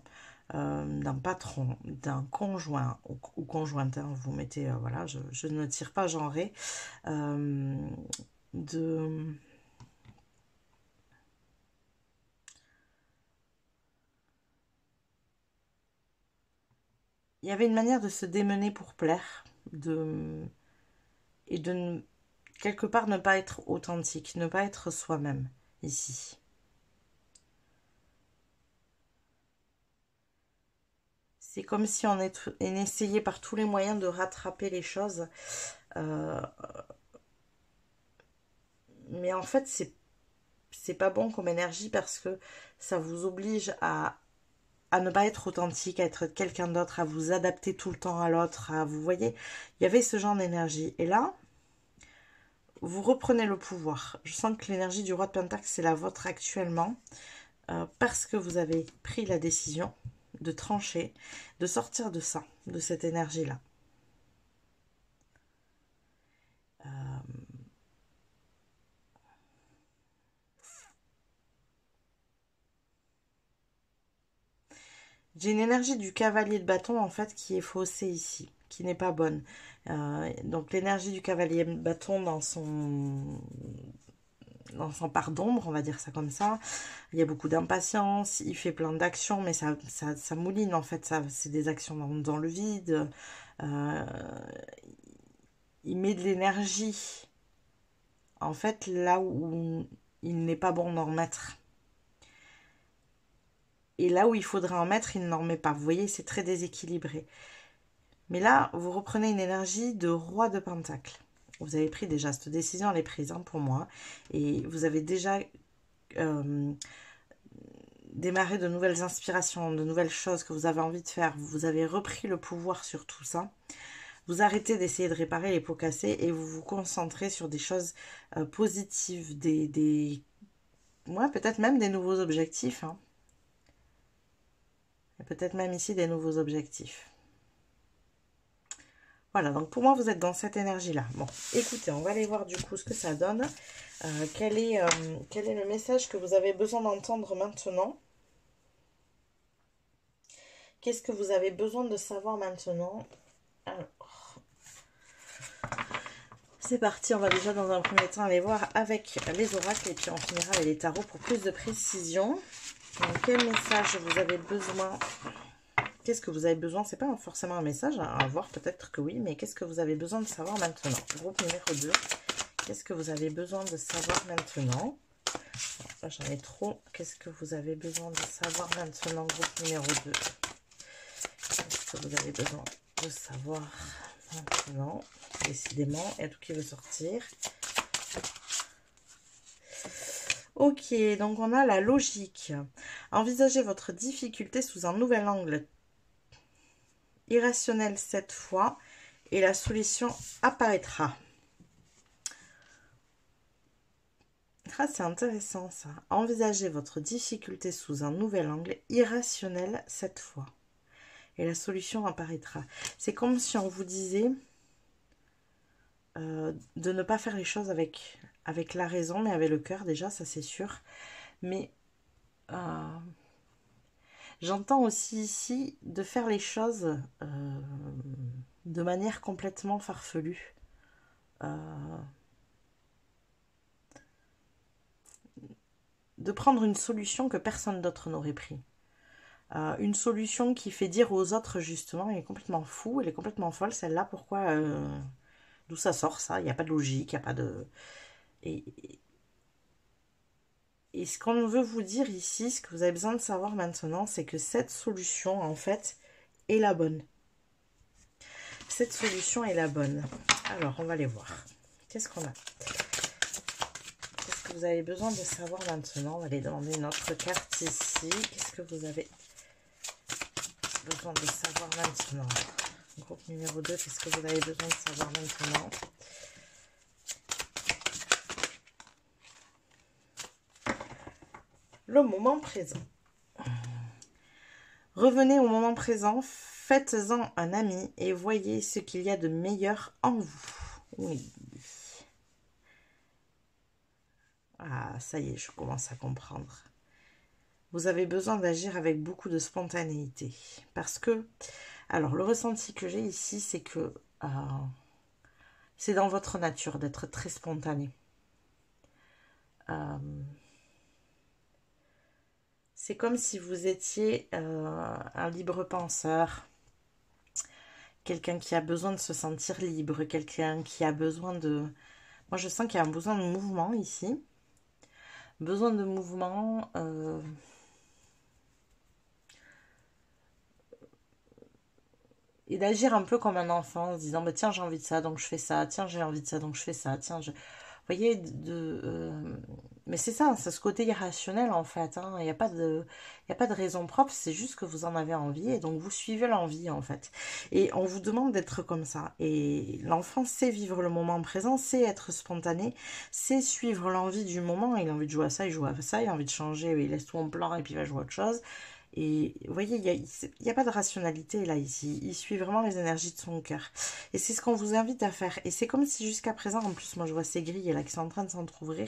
d'un patron, d'un conjoint ou conjointe. Hein, vous mettez, voilà, je ne tire pas genré, de... Il y avait une manière de se démener pour plaire, et de quelque part ne pas être authentique, ne pas être soi-même ici. C'est comme si on essayait par tous les moyens de rattraper les choses. Mais en fait, c'est pas bon comme énergie parce que ça vous oblige à ne pas être authentique, à être quelqu'un d'autre, à vous adapter tout le temps à l'autre. Vous voyez, il y avait ce genre d'énergie. Et là, vous reprenez le pouvoir. Je sens que l'énergie du roi de Pentacle, c'est la vôtre actuellement. Parce que vous avez pris la décision de trancher, de sortir de ça, de cette énergie-là. J'ai une énergie du cavalier de bâton en fait qui est faussée ici, qui n'est pas bonne. Donc l'énergie du cavalier de bâton dans son part d'ombre, on va dire ça comme ça. Il y a beaucoup d'impatience, il fait plein d'actions, mais ça mouline en fait, c'est des actions dans le vide. Il met de l'énergie en fait là où il n'est pas bon d'en mettre. Et là où il faudrait en mettre, il n'en met pas. Vous voyez, c'est très déséquilibré. Mais là, vous reprenez une énergie de roi de pentacle. Vous avez pris déjà cette décision, elle est prise hein, pour moi. Et vous avez déjà démarré de nouvelles inspirations, de nouvelles choses que vous avez envie de faire. Vous avez repris le pouvoir sur tout ça. Vous arrêtez d'essayer de réparer les pots cassés et vous vous concentrez sur des choses positives, ouais, peut-être même des nouveaux objectifs. Hein. Peut-être même ici des nouveaux objectifs. Voilà, donc pour moi, vous êtes dans cette énergie-là. Bon, écoutez, on va aller voir du coup ce que ça donne. Quel est le message que vous avez besoin d'entendre maintenant? Qu'est-ce que vous avez besoin de savoir maintenant? Alors, c'est parti, on va déjà dans un premier temps aller voir avec les oracles et puis on finira avec les tarots pour plus de précision. Donc, quel message vous avez besoin? Qu'est-ce que vous avez besoin? C'est pas forcément un message, à voir peut-être que oui, mais qu'est-ce que vous avez besoin de savoir maintenant? Groupe numéro 2. Qu'est-ce que vous avez besoin de savoir maintenant? Là, j'en ai trop. Qu'est-ce que vous avez besoin de savoir maintenant? Groupe numéro 2. Qu'est-ce que vous avez besoin de savoir maintenant? Décidément, il y a tout qui veut sortir. Ok, donc on a la logique. Envisagez votre difficulté sous un nouvel angle irrationnel cette fois et la solution apparaîtra. Ah, c'est intéressant ça. Envisagez votre difficulté sous un nouvel angle irrationnel cette fois et la solution apparaîtra. C'est comme si on vous disait de ne pas faire les choses avec la raison mais avec le cœur déjà, ça c'est sûr. Mais j'entends aussi ici de faire les choses de manière complètement farfelue. De prendre une solution que personne d'autre n'aurait pris. Une solution qui fait dire aux autres justement, elle est complètement fou, elle est complètement folle celle-là, pourquoi d'où ça sort ça, il n'y a pas de logique, il n'y a pas de... Et Et ce qu'on veut vous dire ici, ce que vous avez besoin de savoir maintenant, c'est que cette solution, en fait, est la bonne. Cette solution est la bonne. Alors, on va les voir. Qu'est-ce qu'on a? Qu'est-ce que vous avez besoin de savoir maintenant? On va aller demander une autre carte ici. Qu'est-ce que vous avez besoin de savoir maintenant? Groupe numéro 2, qu'est-ce que vous avez besoin de savoir maintenant? Le moment présent. Revenez au moment présent, faites-en un ami et voyez ce qu'il y a de meilleur en vous. Oui. Ah, ça y est, je commence à comprendre. Vous avez besoin d'agir avec beaucoup de spontanéité. Parce que, alors, le ressenti que j'ai ici, c'est que c'est dans votre nature d'être très spontané. C'est comme si vous étiez un libre penseur, quelqu'un qui a besoin de se sentir libre, quelqu'un qui a besoin de... Moi, je sens qu'il y a un besoin de mouvement ici. Besoin de mouvement... et d'agir un peu comme un enfant, en se disant, bah, tiens, j'ai envie de ça, donc je fais ça. Tiens, j'ai envie de ça, donc je fais ça. Tiens, vous voyez, mais c'est ça, c'est ce côté irrationnel en fait. Hein. Il n'y a pas de raison propre, c'est juste que vous en avez envie et donc vous suivez l'envie en fait. Et on vous demande d'être comme ça. Et l'enfant sait vivre le moment présent, sait être spontané, sait suivre l'envie du moment. Il a envie de jouer à ça, il joue à ça, il a envie de changer, il laisse tout en plan et puis il va jouer à autre chose. Et vous voyez, il n'y a pas de rationalité là, ici. Il suit vraiment les énergies de son cœur. Et c'est ce qu'on vous invite à faire. Et c'est comme si jusqu'à présent, en plus, moi je vois ces grilles là qui sont en train de s'entrouvrir.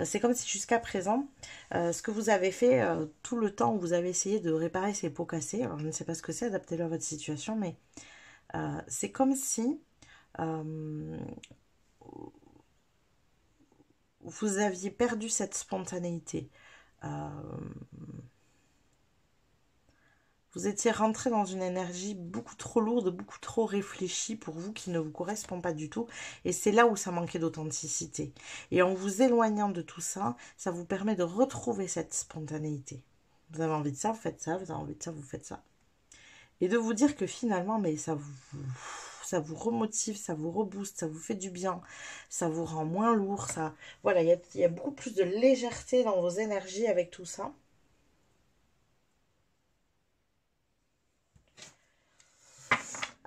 C'est comme si jusqu'à présent, ce que vous avez fait tout le temps où vous avez essayé de réparer ces pots cassés, alors je ne sais pas ce que c'est, adaptez-le à votre situation, mais c'est comme si vous aviez perdu cette spontanéité. Vous étiez rentré dans une énergie beaucoup trop lourde, beaucoup trop réfléchie pour vous, qui ne vous correspond pas du tout. Et c'est là où ça manquait d'authenticité. Et en vous éloignant de tout ça, ça vous permet de retrouver cette spontanéité. Vous avez envie de ça, vous faites ça. Vous avez envie de ça, vous faites ça. Et de vous dire que finalement, mais ça vous remotive, ça vous rebooste, ça vous fait du bien, ça vous rend moins lourd. Ça, voilà, il y a beaucoup plus de légèreté dans vos énergies avec tout ça.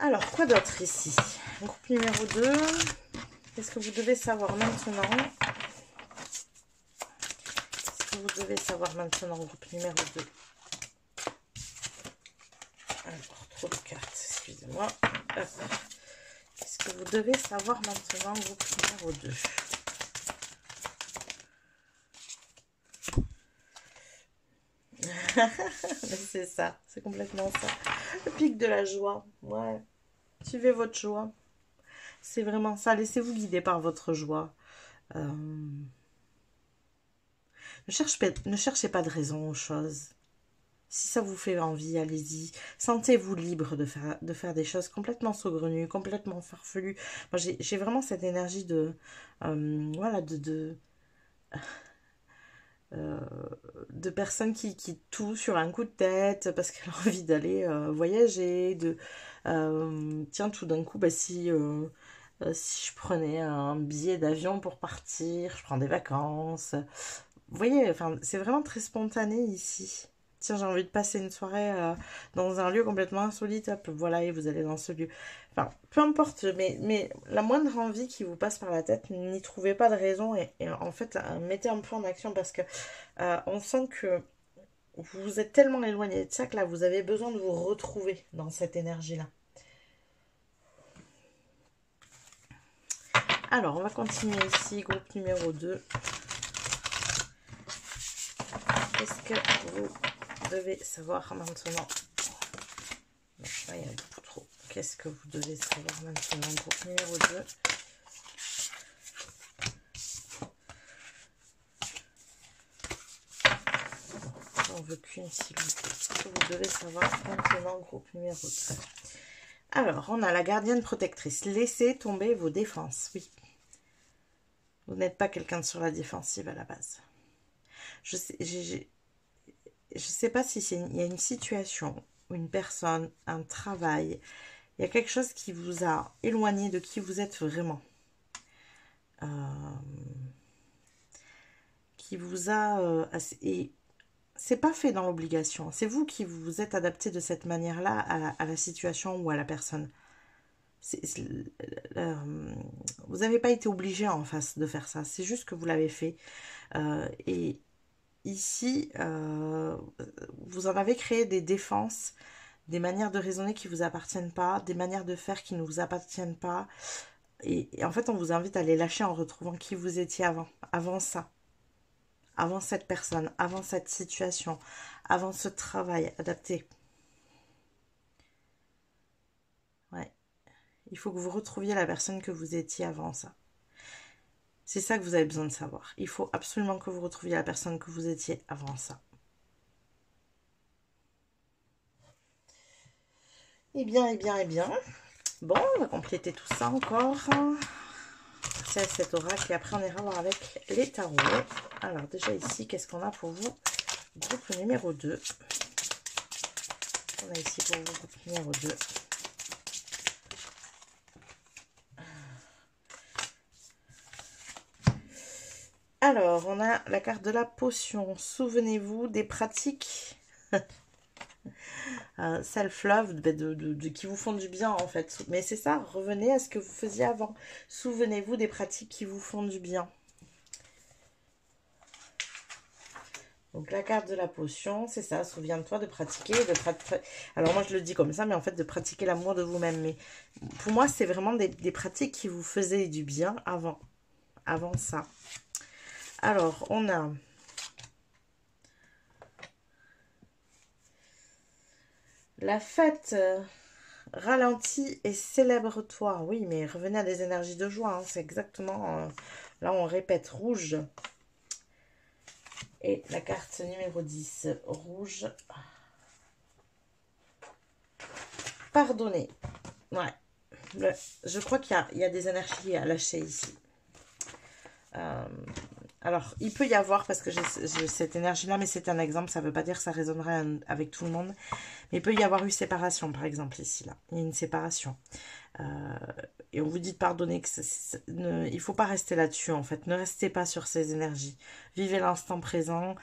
Alors, quoi d'autre ici? Groupe numéro 2. Qu'est-ce que vous devez savoir maintenant? Qu'est-ce que vous devez savoir maintenant, groupe numéro 2? Alors, trop de cartes, excusez-moi. Qu'est-ce que vous devez savoir maintenant, groupe numéro 2? C'est ça, c'est complètement ça. Le pic de la joie, ouais. Suivez votre joie. C'est vraiment ça, laissez-vous guider par votre joie. Ne cherchez pas de raison aux choses. Si ça vous fait envie, allez-y. Sentez-vous libre de faire des choses complètement saugrenues, complètement farfelues. Moi, j'ai vraiment cette énergie de... voilà, de personnes qui tout sur un coup de tête parce qu'elle a envie d'aller voyager, tiens, tout d'un coup, bah, si je prenais un billet d'avion pour partir, je prends des vacances. Vous voyez, enfin, c'est vraiment très spontané ici. Tiens, j'ai envie de passer une soirée dans un lieu complètement insolite, hop, voilà, et vous allez dans ce lieu. Enfin, peu importe, mais la moindre envie qui vous passe par la tête, n'y trouvez pas de raison et en fait, mettez un peu en action parce que on sent que vous vous êtes tellement éloigné de ça que là, vous avez besoin de vous retrouver dans cette énergie-là. Alors, on va continuer ici, groupe numéro 2. Qu'est-ce que vous devez savoir maintenant? Là, il y a beaucoup trop. Qu'est-ce que vous devez savoir maintenant, groupe numéro 2? J'en veux qu'une, s'il vous plaît. Qu'est-ce que vous devez savoir maintenant, groupe numéro 2? Alors, on a la gardienne protectrice. Laissez tomber vos défenses. Oui. Vous n'êtes pas quelqu'un sur la défensive à la base. Je sais pas si il y a une situation, une personne, un travail, il y a quelque chose qui vous a éloigné de qui vous êtes vraiment. Euh, qui vous a... et c'est pas fait dans l'obligation. C'est vous qui vous êtes adapté de cette manière-là à la situation ou à la personne. Vous n'avez pas été obligé en face de faire ça. C'est juste que vous l'avez fait. Et ici, vous en avez créé des défenses, des manières de raisonner qui ne vous appartiennent pas, des manières de faire qui ne vous appartiennent pas. Et en fait, on vous invite à les lâcher en retrouvant qui vous étiez avant ça, avant cette personne, avant cette situation, avant ce travail adapté. Ouais. Il faut que vous retrouviez la personne que vous étiez avant ça. C'est ça que vous avez besoin de savoir. Il faut absolument que vous retrouviez la personne que vous étiez avant ça. Eh bien, eh bien, eh bien. Bon, on va compléter tout ça encore. C'est cet oracle et après on ira voir avec les tarots. Alors déjà ici, qu'est-ce qu'on a pour vous? Groupe numéro 2. On a ici pour vous groupe numéro 2. Alors, on a la carte de la potion. Souvenez-vous des pratiques self-love, de qui vous font du bien en fait. Mais c'est ça, revenez à ce que vous faisiez avant. Souvenez-vous des pratiques qui vous font du bien. Donc la carte de la potion, c'est ça, souviens-toi de pratiquer, alors moi je le dis comme ça, mais en fait de pratiquer l'amour de vous-même. Mais pour moi, c'est vraiment des pratiques qui vous faisaient du bien avant ça. Alors, on a la fête, ralentis et célèbre-toi. Oui, mais revenez à des énergies de joie, hein, c'est exactement, là on répète, rouge. Et la carte numéro 10, rouge. Pardonner. Ouais. Je crois qu'il y a des énergies à lâcher ici. Alors, il peut y avoir, parce que j'ai cette énergie-là, mais c'est un exemple, ça ne veut pas dire que ça résonnerait avec tout le monde. Mais il peut y avoir eu séparation, par exemple, ici, là. Il y a une séparation. Et on vous dit de pardonner, il ne faut pas rester là-dessus, en fait. Ne restez pas sur ces énergies. Vivez l'instant présent.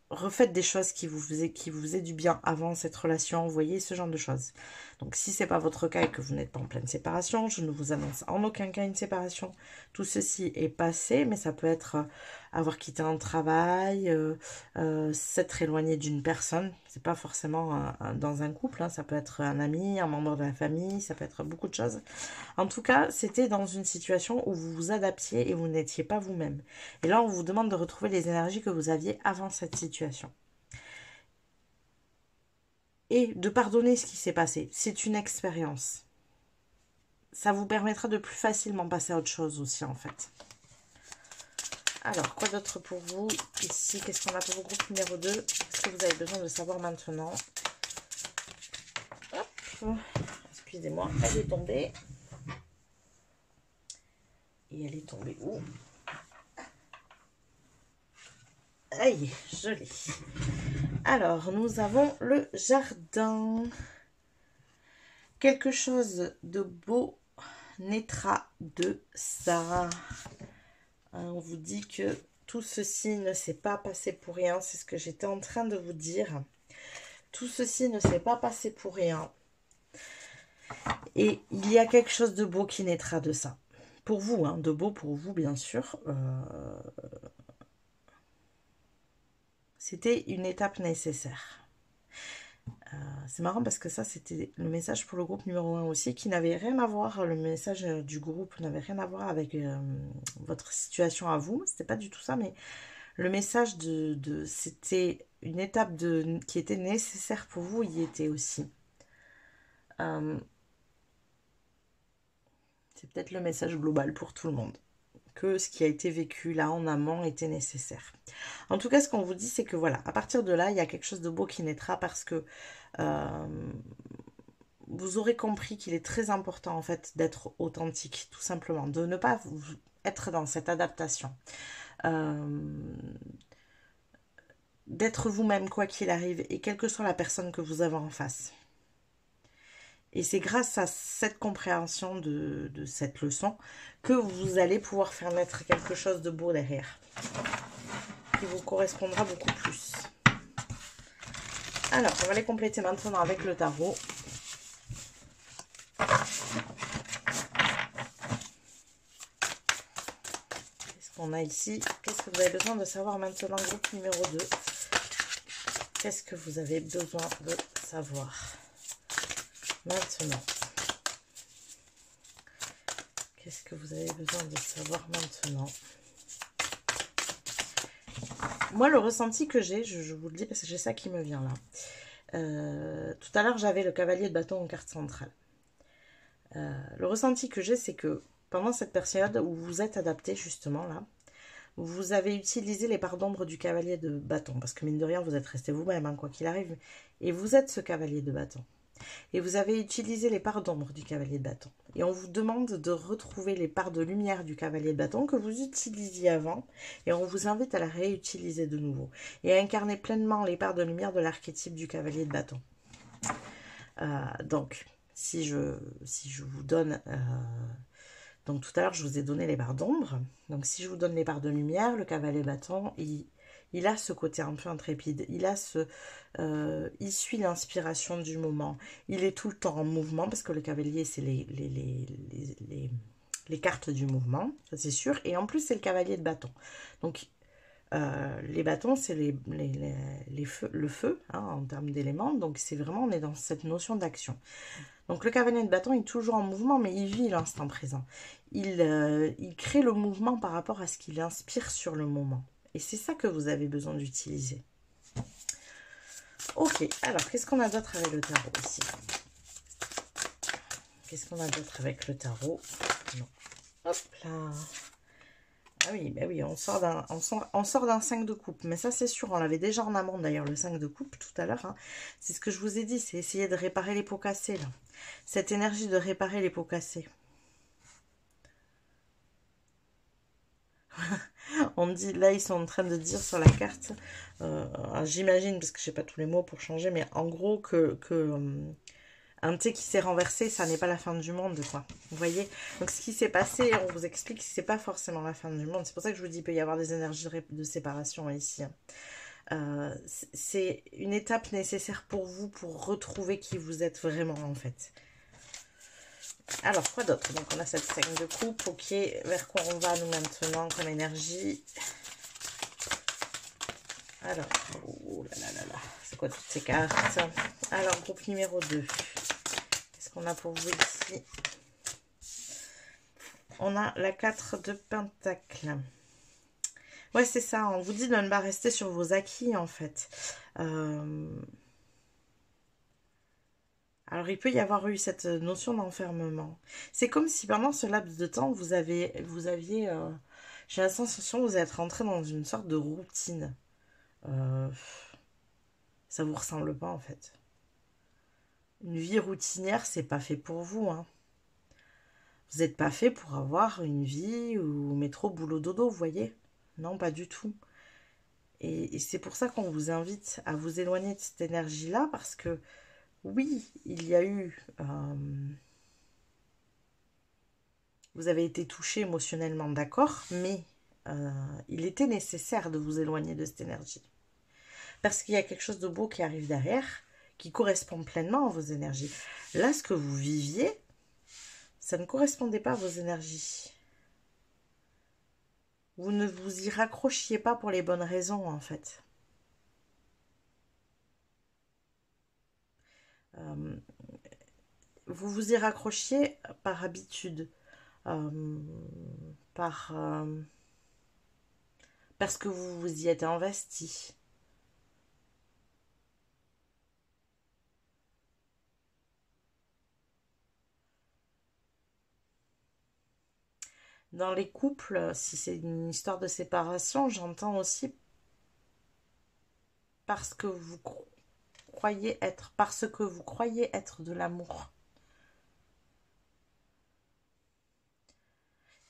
Refaites des choses qui vous faisaient du bien avant cette relation, vous voyez, ce genre de choses. Donc si c'est pas votre cas et que vous n'êtes pas en pleine séparation, je ne vous annonce en aucun cas une séparation. Tout ceci est passé, mais ça peut être avoir quitté un travail, s'être éloigné d'une personne. C'est pas forcément dans un couple, hein. Ça peut être un ami, un membre de la famille, ça peut être beaucoup de choses. En tout cas, c'était dans une situation où vous vous adaptiez et vous n'étiez pas vous-même. Et là, on vous demande de retrouver les énergies que vous aviez avant cette situation. Et de pardonner ce qui s'est passé. C'est une expérience. Ça vous permettra de plus facilement passer à autre chose aussi, en fait. Alors, quoi d'autre pour vous ici? Qu'est-ce qu'on a pour vos groupes numéro 2? Qu'est-ce que vous avez besoin de savoir maintenant? Hop. Excusez-moi, elle est tombée. Et elle est tombée où? Aïe, joli. Alors, nous avons le jardin. Quelque chose de beau naîtra de ça. On vous dit que tout ceci ne s'est pas passé pour rien. C'est ce que j'étais en train de vous dire. Tout ceci ne s'est pas passé pour rien. Et il y a quelque chose de beau qui naîtra de ça. Pour vous, hein, de beau pour vous, bien sûr. C'était une étape nécessaire. C'est marrant parce que ça, c'était le message pour le groupe numéro 1 aussi, qui n'avait rien à voir, le message du groupe n'avait rien à voir avec votre situation à vous. C'était pas du tout ça, mais le message c'était une étape qui était nécessaire pour vous, y était aussi. C'est peut-être le message global pour tout le monde, que ce qui a été vécu là en amont était nécessaire. En tout cas, ce qu'on vous dit, c'est que voilà, à partir de là, il y a quelque chose de beau qui naîtra parce que vous aurez compris qu'il est très important en fait d'être authentique, tout simplement, de ne pas être dans cette adaptation. D'être vous-même quoi qu'il arrive et quelle que soit la personne que vous avez en face. Et c'est grâce à cette compréhension de cette leçon que vous allez pouvoir faire naître quelque chose de beau derrière, qui vous correspondra beaucoup plus. Alors, on va les compléter maintenant avec le tarot. Qu'est-ce qu'on a ici? Qu'est-ce que vous avez besoin de savoir maintenant, groupe numéro 2? Qu'est-ce que vous avez besoin de savoir maintenant? Qu'est-ce que vous avez besoin de savoir maintenant? Moi, le ressenti que j'ai, je vous le dis parce que j'ai ça qui me vient là. Tout à l'heure, j'avais le cavalier de bâton en carte centrale. Le ressenti que j'ai, c'est que pendant cette période où vous êtes adapté justement là, vous avez utilisé les parts d'ombre du cavalier de bâton. Parce que mine de rien, vous êtes resté vous-même, hein, quoi qu'il arrive. Et vous êtes ce cavalier de bâton. Et vous avez utilisé les parts d'ombre du cavalier de bâton. Et on vous demande de retrouver les parts de lumière du cavalier de bâton que vous utilisiez avant. Et on vous invite à la réutiliser de nouveau. Et à incarner pleinement les parts de lumière de l'archétype du cavalier de bâton. Donc, si je vous donne... donc tout à l'heure, je vous ai donné les barres d'ombre. Donc si je vous donne les barres de lumière, le cavalier bâton, il a ce côté un peu intrépide. Il suit l'inspiration du moment. Il est tout le temps en mouvement parce que le cavalier, c'est les cartes du mouvement, ça c'est sûr. Et en plus, c'est le cavalier de bâton. Donc les bâtons, c'est le feu, hein, en termes d'éléments. Donc c'est vraiment, on est dans cette notion d'action. Donc le cavalier de bâton est toujours en mouvement, mais il vit l'instant présent. Il crée le mouvement par rapport à ce qu'il inspire sur le moment. Et c'est ça que vous avez besoin d'utiliser. Ok, alors qu'est-ce qu'on a d'autre avec le tarot ici? Qu'est-ce qu'on a d'autre avec le tarot? Non. Hop là. Ah oui, bah oui, on sort d'un 5 de coupe. Mais ça, c'est sûr, on l'avait déjà en amont d'ailleurs, le 5 de coupe, tout à l'heure. Hein. C'est ce que je vous ai dit, c'est essayer de réparer les pots cassés, là. Cette énergie de réparer les pots cassés. On dit, là, ils sont en train de dire sur la carte, j'imagine, parce que je sais pas tous les mots pour changer, mais en gros, un thé qui s'est renversé, ça n'est pas la fin du monde, quoi. Vous voyez? Donc, ce qui s'est passé, on vous explique que c'est pas forcément la fin du monde. C'est pour ça que je vous dis qu'il peut y avoir des énergies de séparation ici. C'est une étape nécessaire pour vous pour retrouver qui vous êtes vraiment, en fait. Alors, quoi d'autre? Donc, on a cette 5 de coupe. Ok, vers quoi on va, nous, maintenant, comme énergie? Alors, oh là là là là. C'est quoi toutes ces cartes? Alors, groupe numéro 2. Qu'est-ce qu'on a pour vous ici? On a la 4 de Pentacle. Ouais, c'est ça. On vous dit de ne pas rester sur vos acquis, en fait. Alors, il peut y avoir eu cette notion d'enfermement. C'est comme si pendant ce laps de temps, vous aviez j'ai la sensation que vous êtes rentré dans une sorte de routine. Ça vous ressemble pas, en fait. Une vie routinière, c'est pas fait pour vous, hein. Vous n'êtes pas fait pour avoir une vie où métro, boulot, dodo, vous voyez? Non, pas du tout. Et c'est pour ça qu'on vous invite à vous éloigner de cette énergie-là, parce que oui, il y a eu... vous avez été touché émotionnellement, d'accord, mais il était nécessaire de vous éloigner de cette énergie. Parce qu'il y a quelque chose de beau qui arrive derrière, qui correspond pleinement à vos énergies. Là, ce que vous viviez, ça ne correspondait pas à vos énergies. Vous ne vous y raccrochiez pas pour les bonnes raisons, en fait. Vous vous y raccrochiez par habitude, parce que vous vous y êtes investi. Dans les couples, si c'est une histoire de séparation, j'entends aussi parce que vous croyez être de l'amour.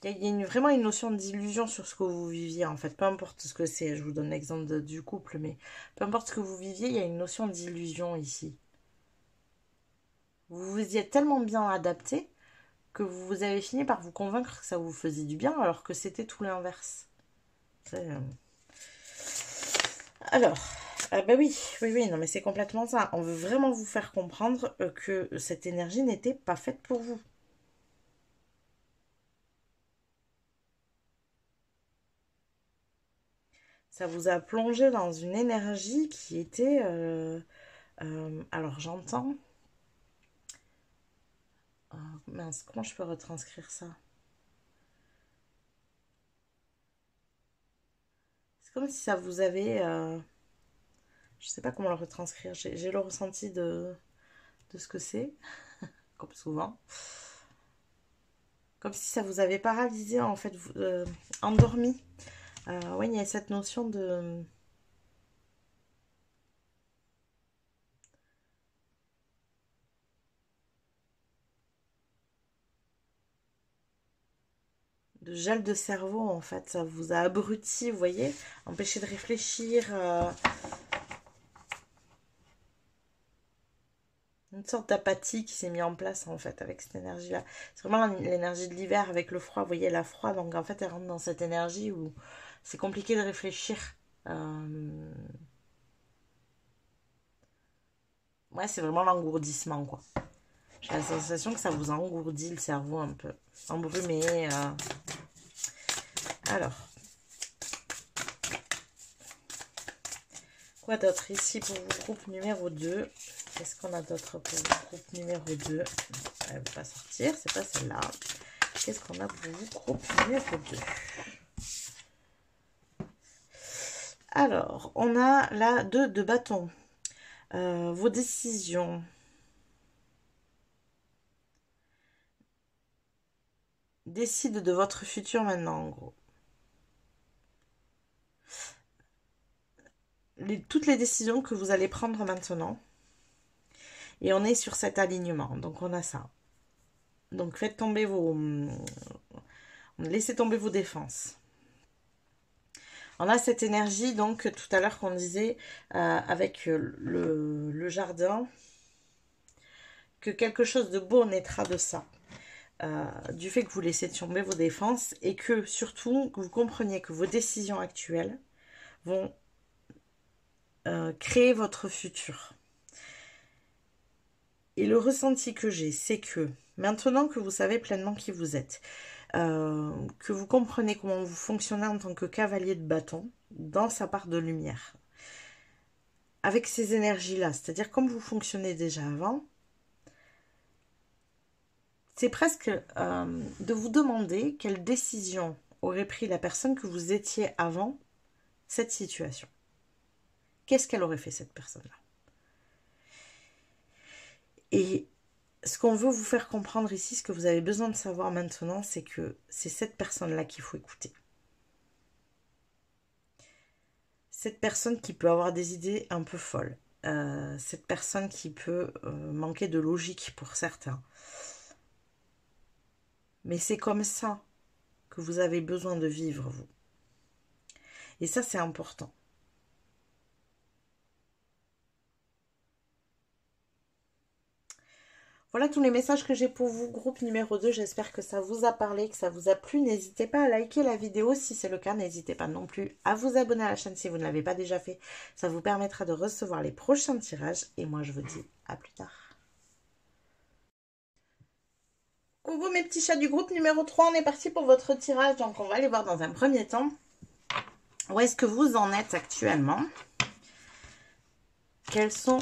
Vraiment une notion d'illusion sur ce que vous viviez, en fait. Peu importe ce que c'est, je vous donne l'exemple du couple, mais peu importe ce que vous viviez, il y a une notion d'illusion ici. Vous vous y êtes tellement bien adapté que vous avez fini par vous convaincre que ça vous faisait du bien, alors que c'était tout l'inverse. Alors, bah oui, oui, oui, non mais c'est complètement ça. On veut vraiment vous faire comprendre que cette énergie n'était pas faite pour vous. Ça vous a plongé dans une énergie qui était... alors j'entends... Oh, mince, comment je peux retranscrire ça? C'est comme si ça vous avait... je sais pas comment le retranscrire. J'ai le ressenti de ce que c'est, comme souvent. Comme si ça vous avait paralysé, en fait, endormi. Oui, il y a cette notion de gel de cerveau, en fait. Ça vous a abruti, vous voyez, empêché de réfléchir. Une sorte d'apathie qui s'est mise en place, en fait, avec cette énergie-là. C'est vraiment l'énergie de l'hiver avec le froid. Vous voyez, la froid, donc en fait, elle rentre dans cette énergie où c'est compliqué de réfléchir. Ouais, c'est vraiment l'engourdissement, quoi. J'ai la sensation que ça vous engourdit le cerveau un peu. Embrumé. Alors. Quoi d'autre ici pour vous, groupe numéro 2? Qu'est-ce qu'on a d'autre pour vous, groupe numéro 2? Elle ne va pas sortir, c'est pas celle-là. Qu'est-ce qu'on a pour vous, groupe numéro 2? Alors, on a là 2 de bâtons. Vos décisions. Décide de votre futur maintenant, en gros. Toutes les décisions que vous allez prendre maintenant. Et on est sur cet alignement. Donc, on a ça. Donc, faites tomber vos... Laissez tomber vos défenses. On a cette énergie, donc, tout à l'heure qu'on disait, avec le jardin, que quelque chose de beau naîtra de ça. Du fait que vous laissez tomber vos défenses et que, surtout, vous compreniez que vos décisions actuelles vont créer votre futur. Et le ressenti que j'ai, c'est que, maintenant que vous savez pleinement qui vous êtes, que vous comprenez comment vous fonctionnez en tant que cavalier de bâton dans sa part de lumière, avec ces énergies-là, c'est-à-dire comme vous fonctionnez déjà avant, c'est presque de vous demander quelle décision aurait pris la personne que vous étiez avant cette situation. Qu'est-ce qu'elle aurait fait, cette personne-là? Et ce qu'on veut vous faire comprendre ici, ce que vous avez besoin de savoir maintenant, c'est que c'est cette personne-là qu'il faut écouter. Cette personne qui peut avoir des idées un peu folles. Cette personne qui peut manquer de logique pour certains. Mais c'est comme ça que vous avez besoin de vivre, vous. Et ça, c'est important. Voilà tous les messages que j'ai pour vous, groupe numéro 2. J'espère que ça vous a parlé, que ça vous a plu. N'hésitez pas à liker la vidéo si c'est le cas. N'hésitez pas non plus à vous abonner à la chaîne si vous ne l'avez pas déjà fait. Ça vous permettra de recevoir les prochains tirages. Et moi, je vous dis à plus tard. Coucou mes petits chats du groupe numéro 3. On est parti pour votre tirage. Donc, on va aller voir dans un premier temps où est-ce que vous en êtes actuellement. Quelles sont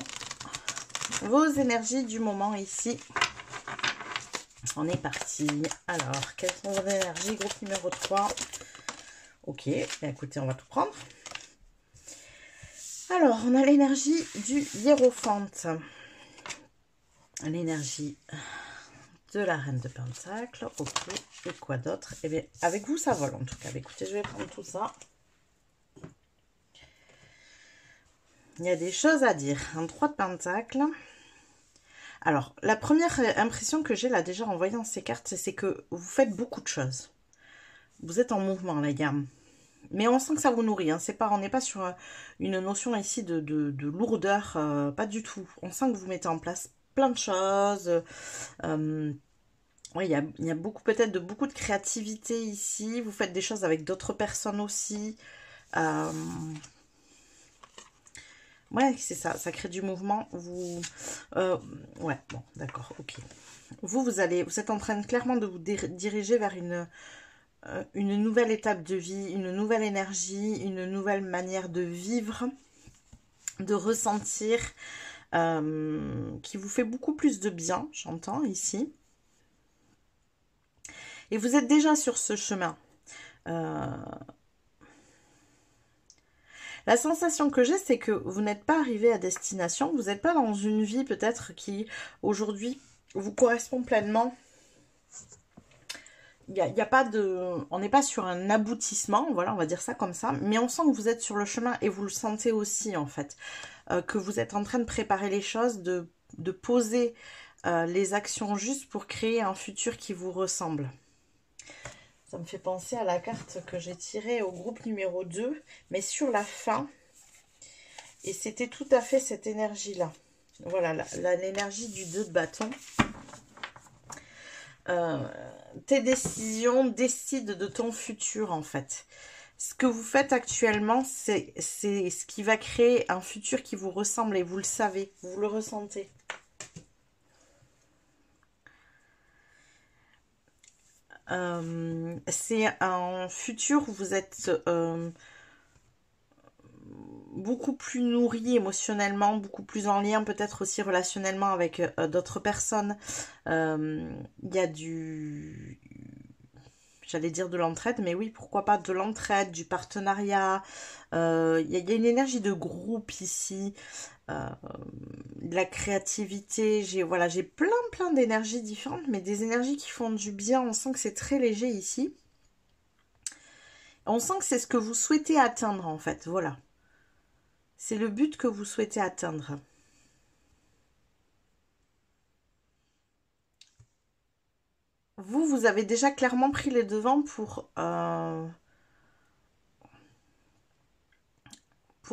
vos énergies du moment ici? On est parti. Alors, quelles sont vos énergies? Groupe numéro 3. Ok, bien écoutez, on va tout prendre. Alors, on a l'énergie du hiérophante. L'énergie de la reine de Pentacle. Ok, et quoi d'autre? Eh bien, avec vous, ça vole en tout cas. Écoutez, je vais prendre tout ça. Il y a des choses à dire. Un 3 de Pentacle. Alors, la première impression que j'ai là déjà en voyant ces cartes, c'est que vous faites beaucoup de choses. Vous êtes en mouvement, les gars. Mais on sent que ça vous nourrit. Hein. On n'est pas sur une notion ici de lourdeur. Pas du tout. On sent que vous mettez en place plein de choses. Ouais, il y a beaucoup peut-être beaucoup de créativité ici. Vous faites des choses avec d'autres personnes aussi. Euh, ouais, c'est ça. Ça crée du mouvement. Ouais, bon, d'accord, ok. Vous êtes en train clairement de vous diriger vers une nouvelle étape de vie, une nouvelle énergie, une nouvelle manière de vivre, de ressentir, qui vous fait beaucoup plus de bien, j'entends ici. Et vous êtes déjà sur ce chemin. La sensation que j'ai, c'est que vous n'êtes pas arrivé à destination, vous n'êtes pas dans une vie peut-être qui, aujourd'hui, vous correspond pleinement. Il y a pas de... On n'est pas sur un aboutissement, voilà, on va dire ça comme ça, mais on sent que vous êtes sur le chemin et vous le sentez aussi, en fait. Que vous êtes en train de préparer les choses, de poser les actions justes pour créer un futur qui vous ressemble. Ça me fait penser à la carte que j'ai tirée au groupe numéro 2, mais sur la fin. Et c'était tout à fait cette énergie-là. Voilà, l'énergie du 2 de bâton. Tes décisions décident de ton futur, en fait. Ce que vous faites actuellement, c'est ce qui va créer un futur qui vous ressemble et vous le savez, vous le ressentez. C'est un futur où vous êtes beaucoup plus nourri émotionnellement, beaucoup plus en lien peut-être aussi relationnellement avec d'autres personnes. Il y a j'allais dire de l'entraide, mais oui, pourquoi pas de l'entraide, du partenariat. Il y a une énergie de groupe ici, de la créativité. J'ai plein d'énergies différentes, mais des énergies qui font du bien. On sent que c'est très léger ici. On sent que c'est ce que vous souhaitez atteindre en fait, voilà. C'est le but que vous souhaitez atteindre. Vous avez déjà clairement pris les devants pour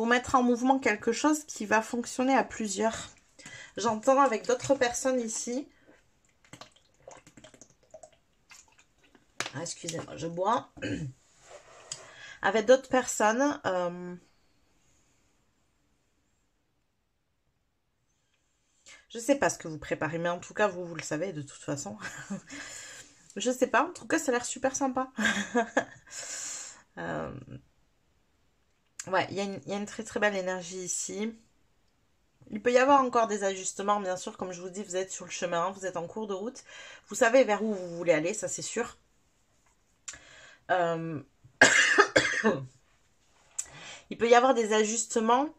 mettre en mouvement quelque chose qui va fonctionner à plusieurs. J'entends avec d'autres personnes ici. Ah, excusez-moi, je bois. Avec d'autres personnes. Je sais pas ce que vous préparez, mais en tout cas, vous le savez de toute façon. Je sais pas, en tout cas, ça a l'air super sympa. Ouais, il y a une très très belle énergie ici. Il peut y avoir encore des ajustements, bien sûr, comme je vous dis, vous êtes sur le chemin, vous êtes en cours de route. Vous savez vers où vous voulez aller, ça c'est sûr. Il peut y avoir des ajustements.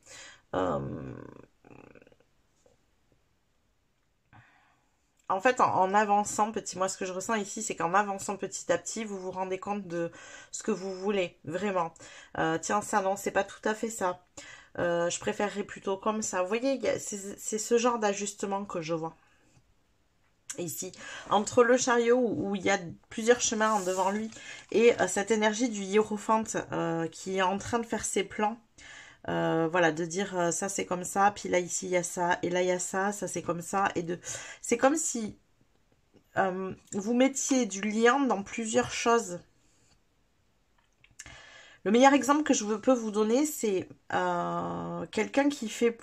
En fait, en avançant, moi, ce que je ressens ici, c'est qu'en avançant petit à petit, vous vous rendez compte de ce que vous voulez, vraiment. Tiens, ça, non, c'est pas tout à fait ça. Je préférerais plutôt comme ça. Vous voyez, c'est ce genre d'ajustement que je vois. Ici, entre le chariot où il y a plusieurs chemins devant lui et cette énergie du hiérophante qui est en train de faire ses plans. Voilà, de dire ça c'est comme ça, puis là ici il y a ça, et là il y a ça, ça c'est comme ça, c'est comme si vous mettiez du lien dans plusieurs choses. Le meilleur exemple que je peux vous donner, c'est quelqu'un qui fait...